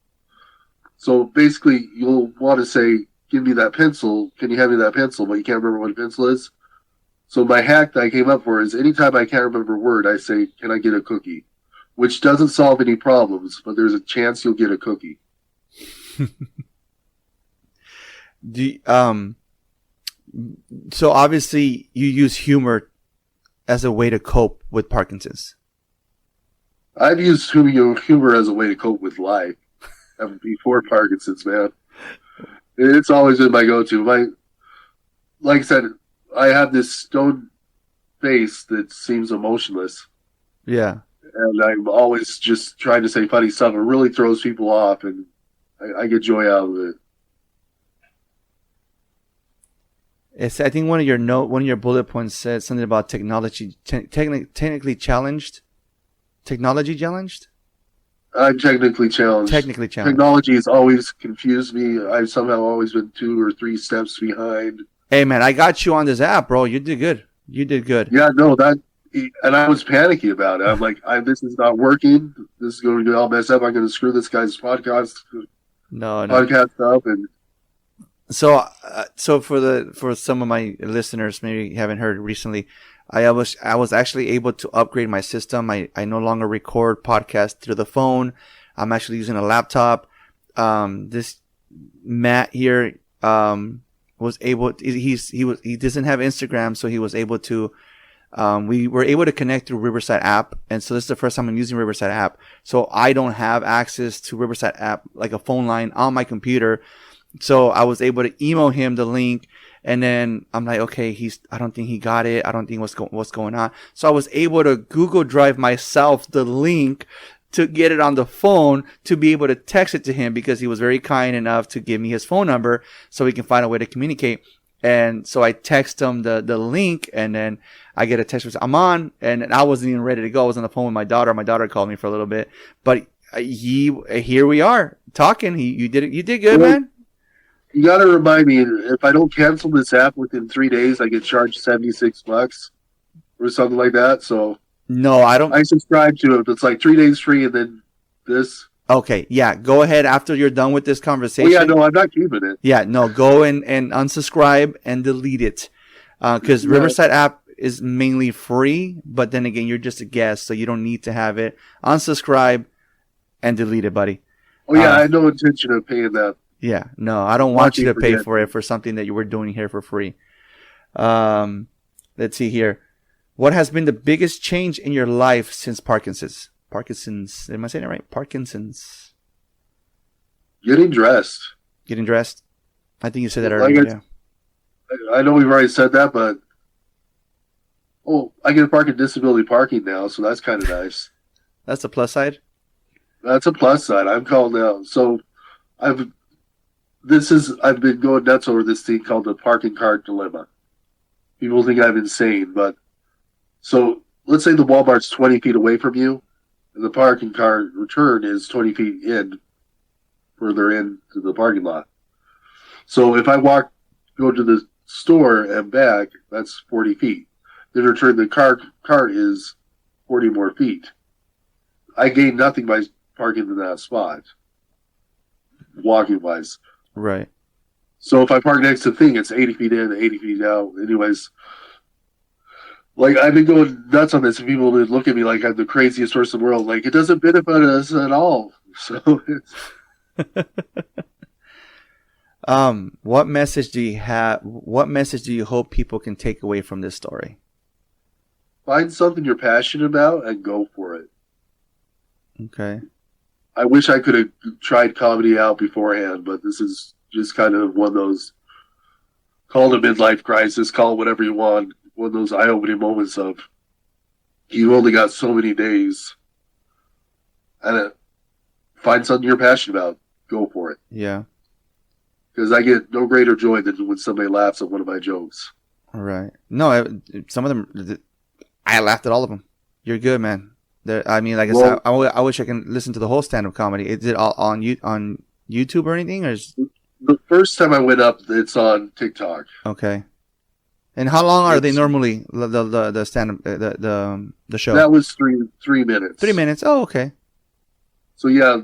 So basically, you'll want to say, "Give me that pencil. Can you hand me that pencil?" But you can't remember what a pencil is. So my hack that I came up for is anytime I can't remember a word, I say, "Can I get a cookie?" Which doesn't solve any problems, but there's a chance you'll get a cookie. So obviously you use humor as a way to cope with Parkinson's. I've used humor as a way to cope with life before Parkinson's, man. It's always been my go-to. Like I said, I have this stone face that seems emotionless. Yeah. And I'm always just trying to say funny stuff. It really throws people off, and I get joy out of it. I think one of your bullet points said something about technology, technically challenged. Technology challenged? I'm technically challenged. Technically challenged. Technology has always confused me. I've somehow always been 2 or 3 steps behind. Hey, man, I got you on this app, bro. You did good. You did good. Yeah, no, and I was panicky about it. I'm like, this is not working. This is going to get all messed up. I'm going to screw this guy's podcast up. And So for some of my listeners, maybe you haven't heard recently, I was actually able to upgrade my system. I no longer record podcasts through the phone. I'm actually using a laptop. This Matt here was able. He doesn't have Instagram, so he was able to. We were able to connect through Riverside app, and so this is the first time I'm using Riverside app. So I don't have access to Riverside app like a phone line on my computer. So I was able to email him the link, and then I'm like, okay, I don't think he got it. I don't think what's going on. So I was able to Google Drive myself the link to get it on the phone to be able to text it to him, because he was very kind enough to give me his phone number so we can find a way to communicate. And so I text him the link, and then I get a text message, I'm on, and I wasn't even ready to go. I was on the phone with my daughter. My daughter called me for a little bit, but here we are talking. You did good, man. You got to remind me, if I don't cancel this app within 3 days, I get charged $76 or something like that. So no, I don't. I subscribe to it. It's like 3 days free, and then this. Okay, yeah. Go ahead after you're done with this conversation. Oh, yeah, no, I'm not keeping it. Yeah, no, go and unsubscribe and delete it, because Riverside app is mainly free. But then again, you're just a guest, so you don't need to have it. Unsubscribe and delete it, buddy. Oh yeah, I had no intention of paying that. Yeah, no, I don't want you to pay for it for something that you were doing here for free. Let's see here. What has been the biggest change in your life since Parkinson's? Parkinson's. Am I saying it right? Parkinson's. Getting dressed. Getting dressed. I think you said that earlier. Yeah. I know we've already said that, but I get to park at disability parking now, so that's kind of nice. That's the plus side. That's a plus side. I'm called out. So I've been going nuts over this thing called the parking cart dilemma. People think I'm insane, but so let's say the Walmart's 20 feet away from you, and the parking cart return is 20 feet further into the parking lot. So if I go to the store and back, that's 40 feet. Then return the cart is 40 more feet. I gain nothing by parking in that spot, walking wise. Right. So if I park next to the thing, it's 80 feet in, 80 feet out. Anyways, like, I've been going nuts on this, and people would look at me like I'm the craziest person in the world. Like, it doesn't benefit us at all. So it's... What message do you have? What message do you hope people can take away from this story? Find something you're passionate about and go for it. Okay. I wish I could have tried comedy out beforehand, but this is just kind of one of those, call it a midlife crisis, call it whatever you want, one of those eye-opening moments of, you only got so many days. And find something you're passionate about. Go for it. Yeah. Because I get no greater joy than when somebody laughs at one of my jokes. All right. No, some of them, I laughed at all of them. You're good, man. I mean, like I said, I wish I can listen to the whole stand-up comedy. Is it all on YouTube or anything? Or the first time I went up, it's on TikTok. Okay. And how long are they normally, the stand-up, the show? That was 3 minutes. 3 minutes. Oh, okay. So yeah,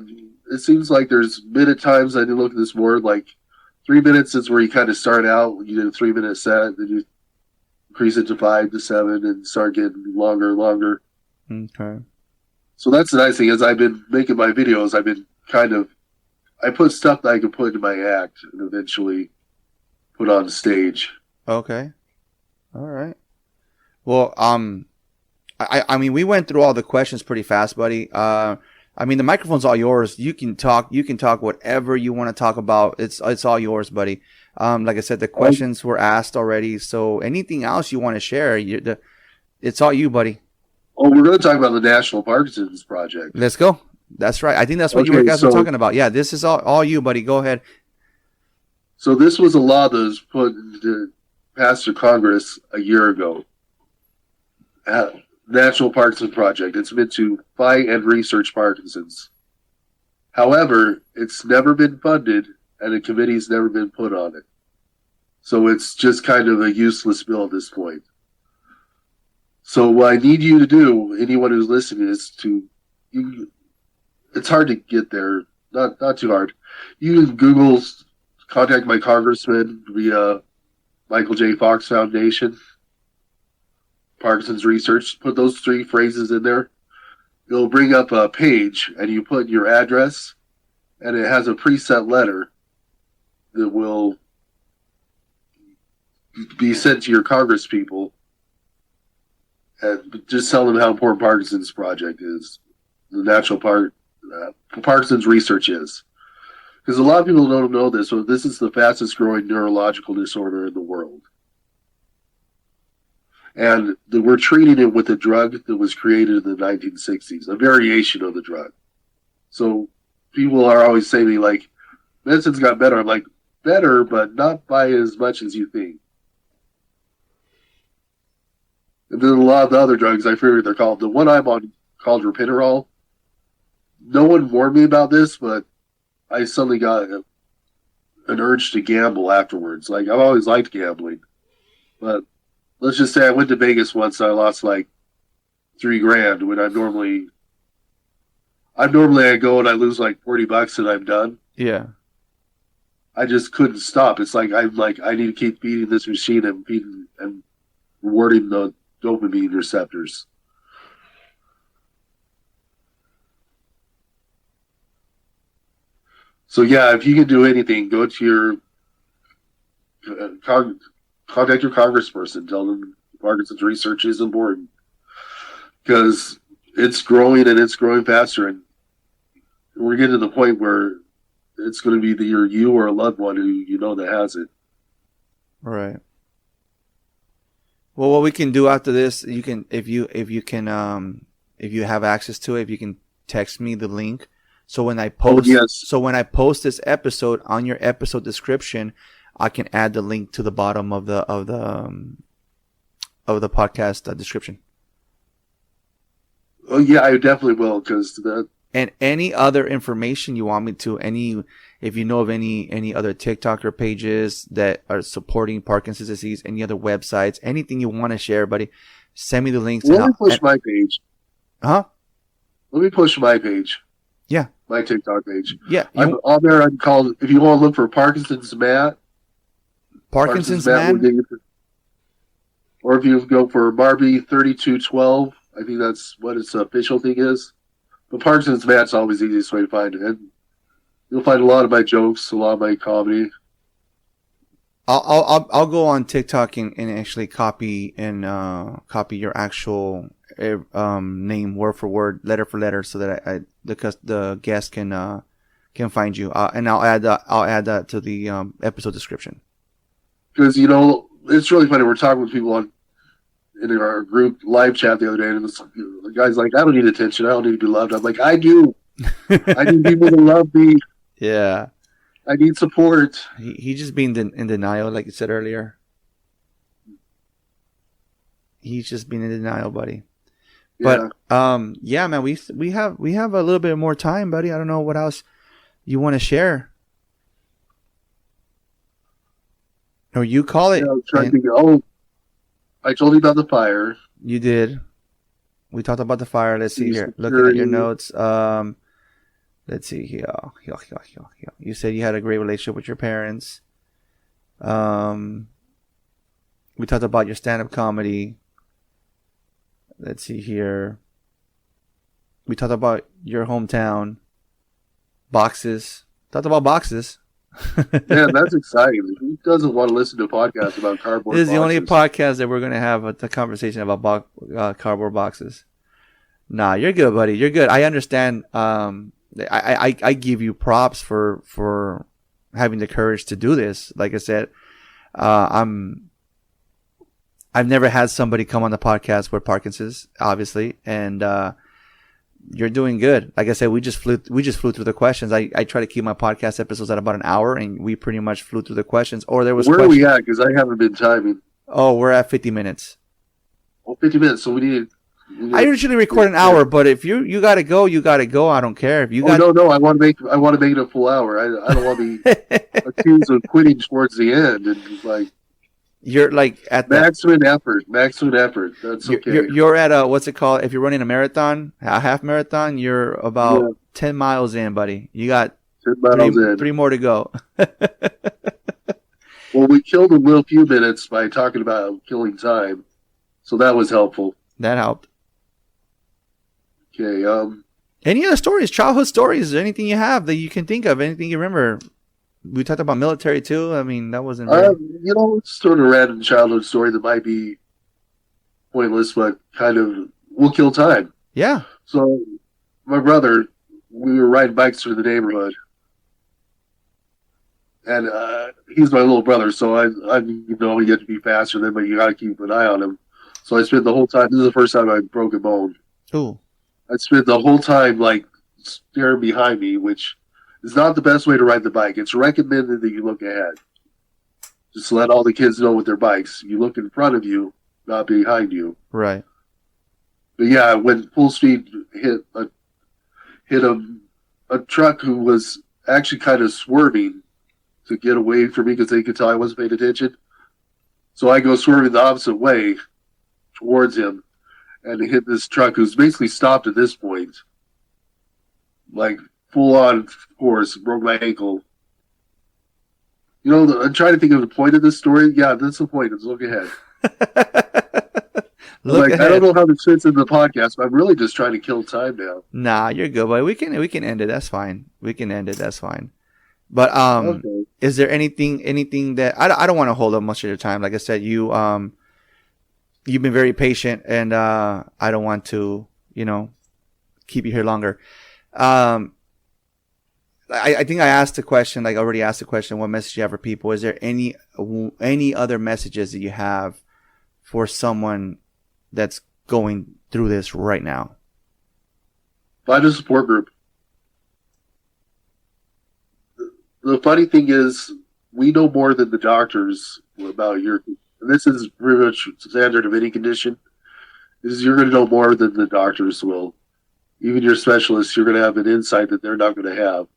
it seems like there's minute times. I didn't look at this more. Like 3 minutes is where you kind of start out. You did a 3-minute set, then you increase it to 5 to 7, and start getting longer and longer. Okay. So that's the nice thing. As I've been making my videos, I've been I put stuff that I can put into my act and eventually put on stage. Okay. All right. Well, I mean, we went through all the questions pretty fast, buddy. I mean, the microphone's all yours. You can talk whatever you want to talk about. It's all yours, buddy. Like I said, the questions were asked already. So anything else you want to share, it's all you, buddy. Oh, we're going to talk about the National Parkinson's Project. Let's go. That's right. I think that's what you guys were talking about. Yeah, this is all you, buddy. Go ahead. So this was a law that was passed through Congress a year ago. National Parkinson Project. It's meant to fight and research Parkinson's. However, it's never been funded, and a committee's never been put on it. So it's just kind of a useless bill at this point. So what I need you to do, anyone who's listening, is it's hard to get there. Not too hard. You can Google, contact my congressman via Michael J. Fox Foundation, Parkinson's Research. Put those 3 phrases in there. It'll bring up a page, and you put your address, and it has a preset letter that will be sent to your congresspeople, and just tell them how important Parkinson's Project is, the National Parkinson's Research is. Because a lot of people don't know this, so this is the fastest growing neurological disorder in the world. And we're treating it with a drug that was created in the 1960s, a variation of the drug. So people are always saying to me, like, medicine's got better. I'm like, better, but not by as much as you think. And then a lot of the other drugs, I forget what they're called. The one I'm on called Ropinirole. No one warned me about this, but I suddenly got an urge to gamble afterwards. Like, I've always liked gambling. But let's just say I went to Vegas once and I lost like $3,000 when I normally I go and I lose like $40 and I'm done. Yeah. I just couldn't stop. It's like I need to keep feeding this machine and feeding and rewarding the dopamine receptors. So yeah, if you can do anything, go to your contact your congressperson. Tell them Parkinson's research is important because it's growing and it's growing faster, and we're getting to the point where it's going to be either you or a loved one who you know that has it. Right. Well, what we can do after this, you can if you have access to it, if you can text me the link. So when I post this episode on your episode description, I can add the link to the bottom of the podcast description. Oh yeah, I definitely will, because and any other information you want me to, if you know of any other TikToker pages that are supporting Parkinson's disease, any other websites, anything you want to share, buddy, send me the links. Let me push my page. Huh? Let me push my page. Yeah. My TikTok page. Yeah. I'm on there. I'm called, if you want to look for Parkinson's Matt. Parkinson's Man? Or if you go for Barbie 3212, I think that's what its official thing is. But Parkinson's Matt's always the easiest way to find it. And you'll find a lot of my jokes, a lot of my comedy. I'll go on TikTok and actually copy your actual name word for word, letter for letter, so that the guest can find you. And I'll add that to the episode description. Because it's really funny. We're talking with people in our group live chat the other day, and the guy's like, "I don't need attention. I don't need to be loved." I'm like, "I do. I need people to love me. Yeah. I need support." He just being in denial, like you said earlier. He's just being in denial, buddy. Yeah. But yeah, man, we have a little bit more time, buddy. I don't know what else you want to share. Or you call it. I told you about the fire. You did. We talked about the fire. Let's see here. Looking at your notes. Let's see here. You said you had a great relationship with your parents. We talked about your stand-up comedy. Let's see here. We talked about your hometown. Boxes. Talked about boxes. Man, that's exciting. Who doesn't want to listen to a podcast about cardboard This is boxes? the only podcast that we're going to have a conversation about cardboard boxes. Nah, you're good, buddy. You're good. I understand. I give you props for having the courage to do this. Like I said, I've never had somebody come on the podcast with Parkinson's, obviously, and you're doing good. Like I said, we just flew through the questions. I try to keep my podcast episodes at about an hour, and we pretty much flew through the questions. Or there was Where are we at? Because I haven't been timing. Oh, we're at 50 minutes. Well, 50 minutes. So we need. I usually record an hour, but if you gotta go, you gotta go. I don't care if you got. No. I want to make it a full hour. I don't want to be accused of quitting towards the end and like. You're like at maximum effort. That's okay. You're at a, what's it called? If you're running a marathon, a half marathon, you're about 10 miles in, buddy. You got 10 miles in. 3 more to go. Well, we killed a little few minutes by talking about killing time, so that was helpful. That helped. Okay. Any other stories, childhood stories, anything you have that you can think of, anything you remember? We talked about military too. I mean, that wasn't. It's sort of a random childhood story that might be pointless, but kind of will kill time. Yeah. So, my brother, we were riding bikes through the neighborhood, and he's my little brother, so I we get to be faster than him, but you got to keep an eye on him. So I spent the whole time. This is the first time I broke a bone. Ooh. I spent the whole time like staring behind me, which is not the best way to ride the bike. It's recommended that you look ahead. Just let all the kids know with their bikes. You look in front of you, not behind you. Right. But yeah, I went full speed, hit a truck who was actually kind of swerving to get away from me because they could tell I wasn't paying attention. So I go swerving the opposite way towards him and hit this truck who's basically stopped at this point. Like full on course, broke my ankle. I'm trying to think of the point of this story. Yeah, that's the point. It's look ahead. Ahead. I don't know how this fits into the podcast, but I'm really just trying to kill time now. Nah, you're good, boy. We can end it. That's fine. We can end it. That's fine. But okay. Is there anything that I don't want to hold up much of your time? Like I said, you've been very patient, and I don't want to keep you here longer. I think I asked the question, like I already asked the question, what message you have for people? Is there any other messages that you have for someone that's going through this right now? Find a support group. The funny thing is, we know more than the doctors about and this is pretty much standard of any condition, is you're going to know more than the doctors will. Even your specialists, you're going to have an insight that they're not going to have.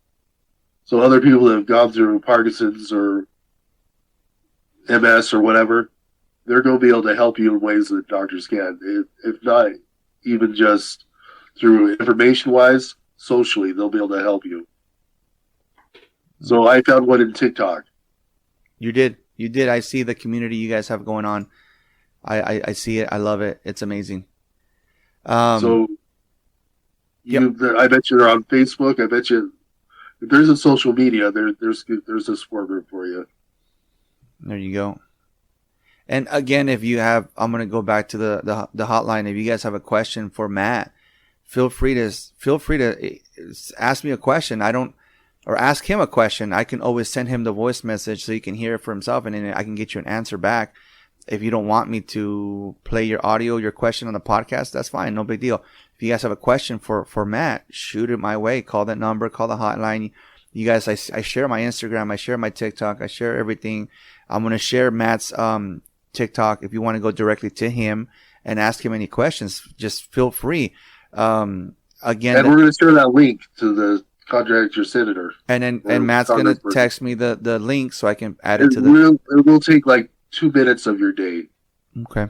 So other people that have gone through Parkinson's or MS or whatever, they're going to be able to help you in ways that doctors can. If not, even just through information-wise, socially, they'll be able to help you. So I found one in TikTok. You did. I see the community you guys have going on. I see it. I love it. It's amazing. I bet you they're on Facebook. I bet you if there's a social media, there's a support group for you. There you go. And again, if you have, I'm going to go back to the hotline. If you guys have a question for Matt, feel free to ask me a question. Or ask him a question. I can always send him the voice message so he can hear it for himself, and then I can get you an answer back. If you don't want me to play your audio, your question on the podcast, that's fine. No big deal. If you guys have a question for Matt, shoot it my way. Call that number. Call the hotline. You guys, I share my Instagram. I share my TikTok. I share everything. I'm going to share Matt's TikTok. If you want to go directly to him and ask him any questions, just feel free. Again, and we're going to share that link to the Contract Your Senator. And Matt's going to text me the link so I can add it to the... It will take like 2 minutes of your day. Okay.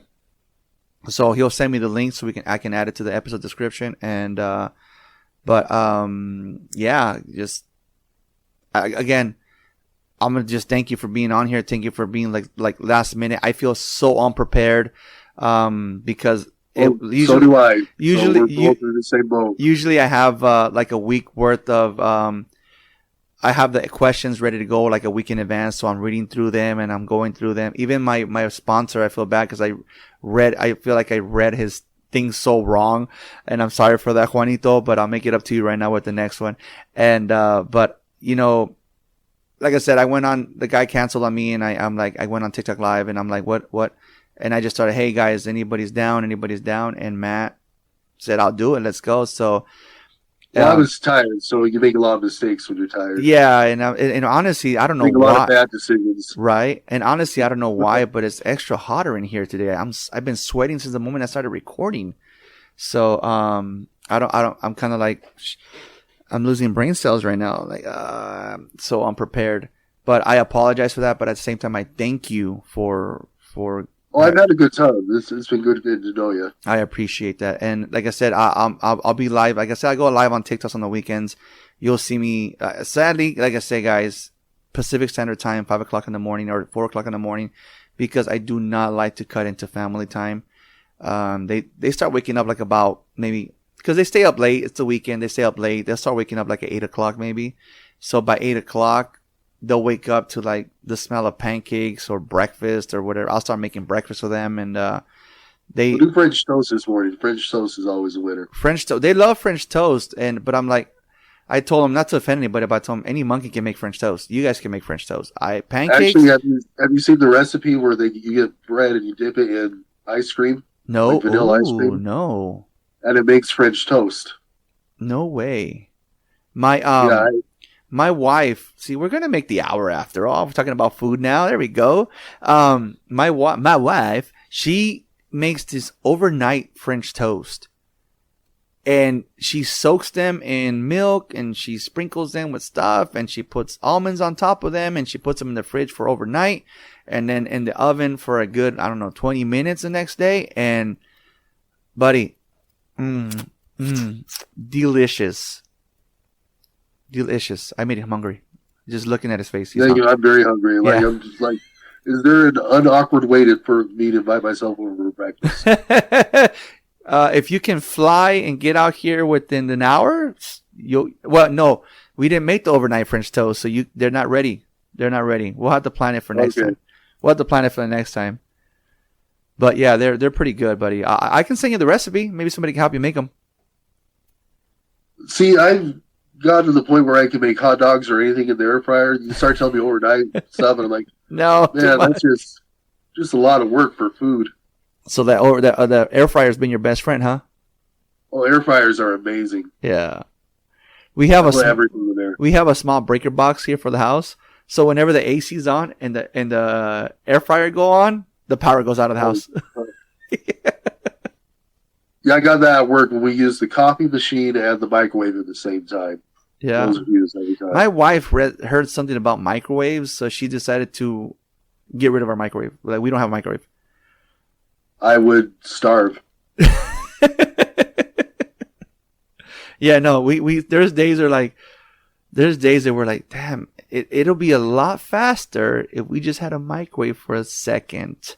So he'll send me the link so I can add it to the episode description. And But yeah, just again, I'm gonna just thank you for being on here. Thank you for being like last minute. I feel so unprepared because usually, so do I. Usually, so we're both in the same boat. Usually, I have like a week worth of I have the questions ready to go like a week in advance, so I'm reading through them and I'm going through them. Even my sponsor, I feel bad because I feel like I read his things so wrong, and I'm sorry for that, Juanito, but I'll make it up to you right now with the next one. And but you know, like I said, the guy canceled on me, and I went on TikTok live, and I'm like, what? And I just started, hey guys, anybody's down, and Matt said, I'll do it, let's go. So well, I was tired, so you make a lot of mistakes when you're tired. Yeah, and honestly, I don't know why. Make a lot of bad decisions. Right, and honestly, I don't know why, but it's extra hotter in here today. I've been sweating since the moment I started recording. So I'm kind of like I'm losing brain cells right now. Like so unprepared. But I apologize for that. But at the same time, I thank you for. Oh, I've had a good time. It's been good getting to know you. I appreciate that. And like I said, I'll be live. Like I said, I go live on TikToks on the weekends. You'll see me. Sadly, like I say, guys, Pacific Standard Time, 5 o'clock in the morning or 4 o'clock in the morning, because I do not like to cut into family time. They start waking up like about maybe because they stay up late. It's the weekend. They stay up late. They'll start waking up like at 8 o'clock maybe. So by 8 o'clock, they'll wake up to like the smell of pancakes or breakfast or whatever. I'll start making breakfast for them, and we'll do French toast this morning. French toast is always a winner. French toast. They love French toast, but I'm like, I told them not to offend anybody, but I told them any monkey can make French toast. You guys can make French toast. Pancakes. Actually, have you seen the recipe where you get bread and you dip it in ice cream? No, like vanilla ice cream. No, and it makes French toast. No way. My wife, see, we're going to make the hour after all. We're talking about food now. There we go. My wife, she makes this overnight French toast. And she soaks them in milk and she sprinkles them with stuff and she puts almonds on top of them and she puts them in the fridge for overnight and then in the oven for a good, 20 minutes the next day. And buddy, delicious. Delicious. I made him hungry. Just looking at his face. I'm very hungry. Like, yeah. I'm just like, is there an unawkward way for me to invite myself over for breakfast? If you can fly and get out here within an hour, no, we didn't make the overnight French toast, so they're not ready. They're not ready. We'll have to plan it for next time. We'll have to plan it for the next time. But yeah, they're pretty good, buddy. I can send you the recipe. Maybe somebody can help you make them. See, I've got to the point where I can make hot dogs or anything in the air fryer. You start telling me overnight stuff, and I'm like, no, man, that's just a lot of work for food. So the air fryer's been your best friend, huh? Oh, air fryers are amazing. Yeah, we have everything in there. We have a small breaker box here for the house, so whenever the AC's on and the air fryer go on, the power goes out of the house. Yeah, I got that at work when we use the coffee machine and the microwave at the same time. Yeah. Those are used every time. My wife heard something about microwaves, so she decided to get rid of our microwave. Like, we don't have a microwave. I would starve. Yeah, no, we there's days that we're like, damn, it'll be a lot faster if we just had a microwave for a second.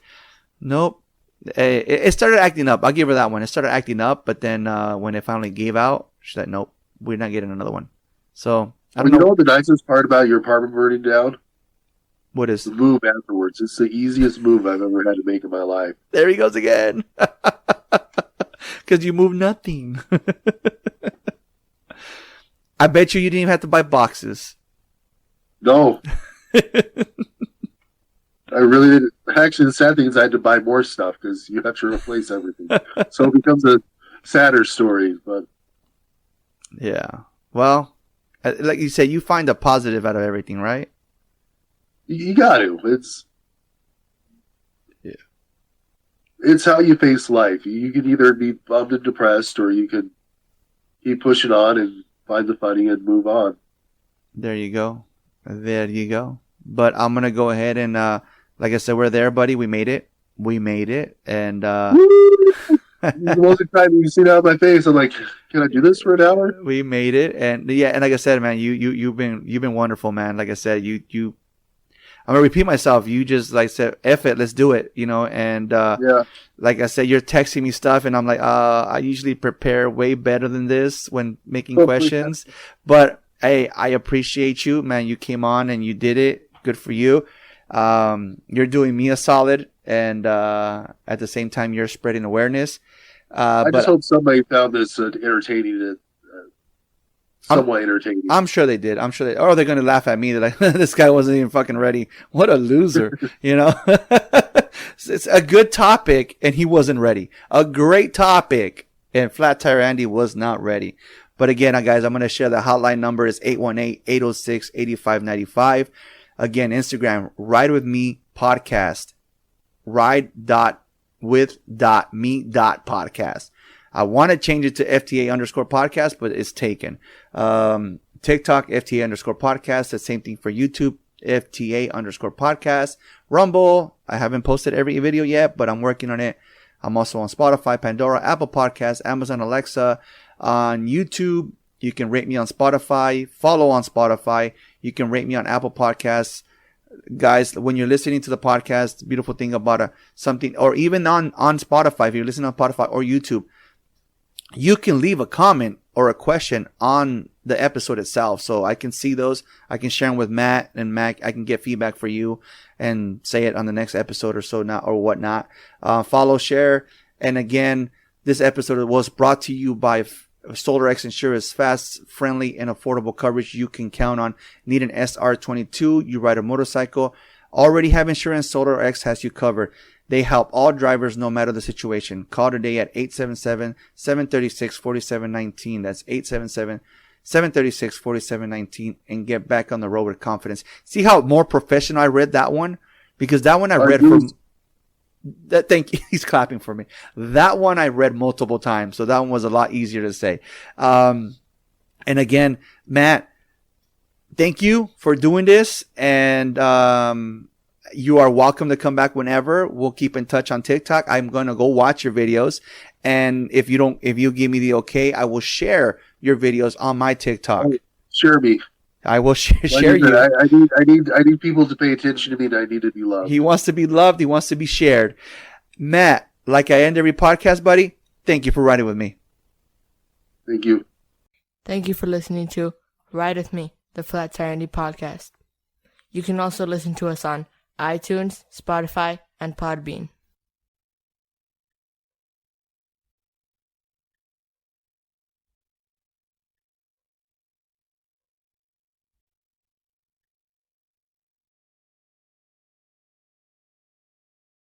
Nope. It started acting up. I'll give her that one. It started acting up, but then when it finally gave out, she said, nope, we're not getting another one. So, I don't know. You know what the nicest part about your apartment burning down? What is? The move afterwards. It's the easiest move I've ever had to make in my life. There he goes again. Because you move nothing. I bet you didn't even have to buy boxes. No. I really didn't. Actually, the sad thing is I had to buy more stuff because you have to replace everything. So it becomes a sadder story. But yeah. Well, like you say, you find a positive out of everything, right? You got to. It's how you face life. You can either be bummed and depressed, or you can keep pushing on and find the funny and move on. There you go. There you go. But I'm gonna go ahead and, like I said, we're there, buddy. We made it. And Most of the time you see it out of my face, I'm like, can I do this for an hour? We made it, and yeah, and like I said, man, you've been wonderful, man. Like I said, I'm gonna repeat myself. You just like said, "F it, let's do it," and Yeah. like I said, you're texting me stuff, and I'm like, I usually prepare way better than this when making questions, but hey, I appreciate you, man. You came on and you did it. Good for you. You're doing me a solid, and at the same time, you're spreading awareness. I just hope somebody found this entertaining and somewhat entertaining. I'm sure they did. I'm sure they're going to laugh at me. They're like, this guy wasn't even fucking ready. What a loser, It's a good topic, and he wasn't ready. A great topic, and Flat Tire Andy was not ready. But again, guys, I'm going to share the hotline number is 818-806-8595. Again, Instagram, Ride With Me Podcast. Ride.with.me.podcast. I want to change it to FTA_podcast, but it's taken. TikTok, FTA_podcast. The same thing for YouTube, FTA_podcast. Rumble, I haven't posted every video yet, but I'm working on it. I'm also on Spotify, Pandora, Apple Podcasts, Amazon Alexa. On YouTube, you can rate me on Spotify. Follow on Spotify. You can rate me on Apple Podcasts. Guys, when you're listening to the podcast, the beautiful thing about something, or even on Spotify, if you're listening on Spotify or YouTube, you can leave a comment or a question on the episode itself. So I can see those. I can share them with Matt and Mac. I can get feedback for you and say it on the next episode or so, not or whatnot. Follow, share. And again, this episode was brought to you by SolarX Insurance. Fast, friendly, and affordable coverage you can count on. Need an SR22? You ride a motorcycle? Already have insurance? SolarX has you covered. They help all drivers no matter the situation. Call today at 877-736-4719. That's 877-736-4719 and get back on the road with confidence. See how more professional I read that one? Because that one I read from... Thank you. He's clapping for me. That one I read multiple times, so that one was a lot easier to say. And again, Matt, thank you for doing this, and you are welcome to come back whenever. We'll keep in touch on TikTok. I'm gonna go watch your videos, and if you give me the okay, I will share your videos on my TikTok. Share me. I will share you. I need people to pay attention to me, and I need to be loved. He wants to be loved. He wants to be shared. Matt, like I end every podcast, buddy, thank you for riding with me. Thank you. Thank you for listening to Ride With Me, the Flat Tire Andy podcast. You can also listen to us on iTunes, Spotify, and Podbean.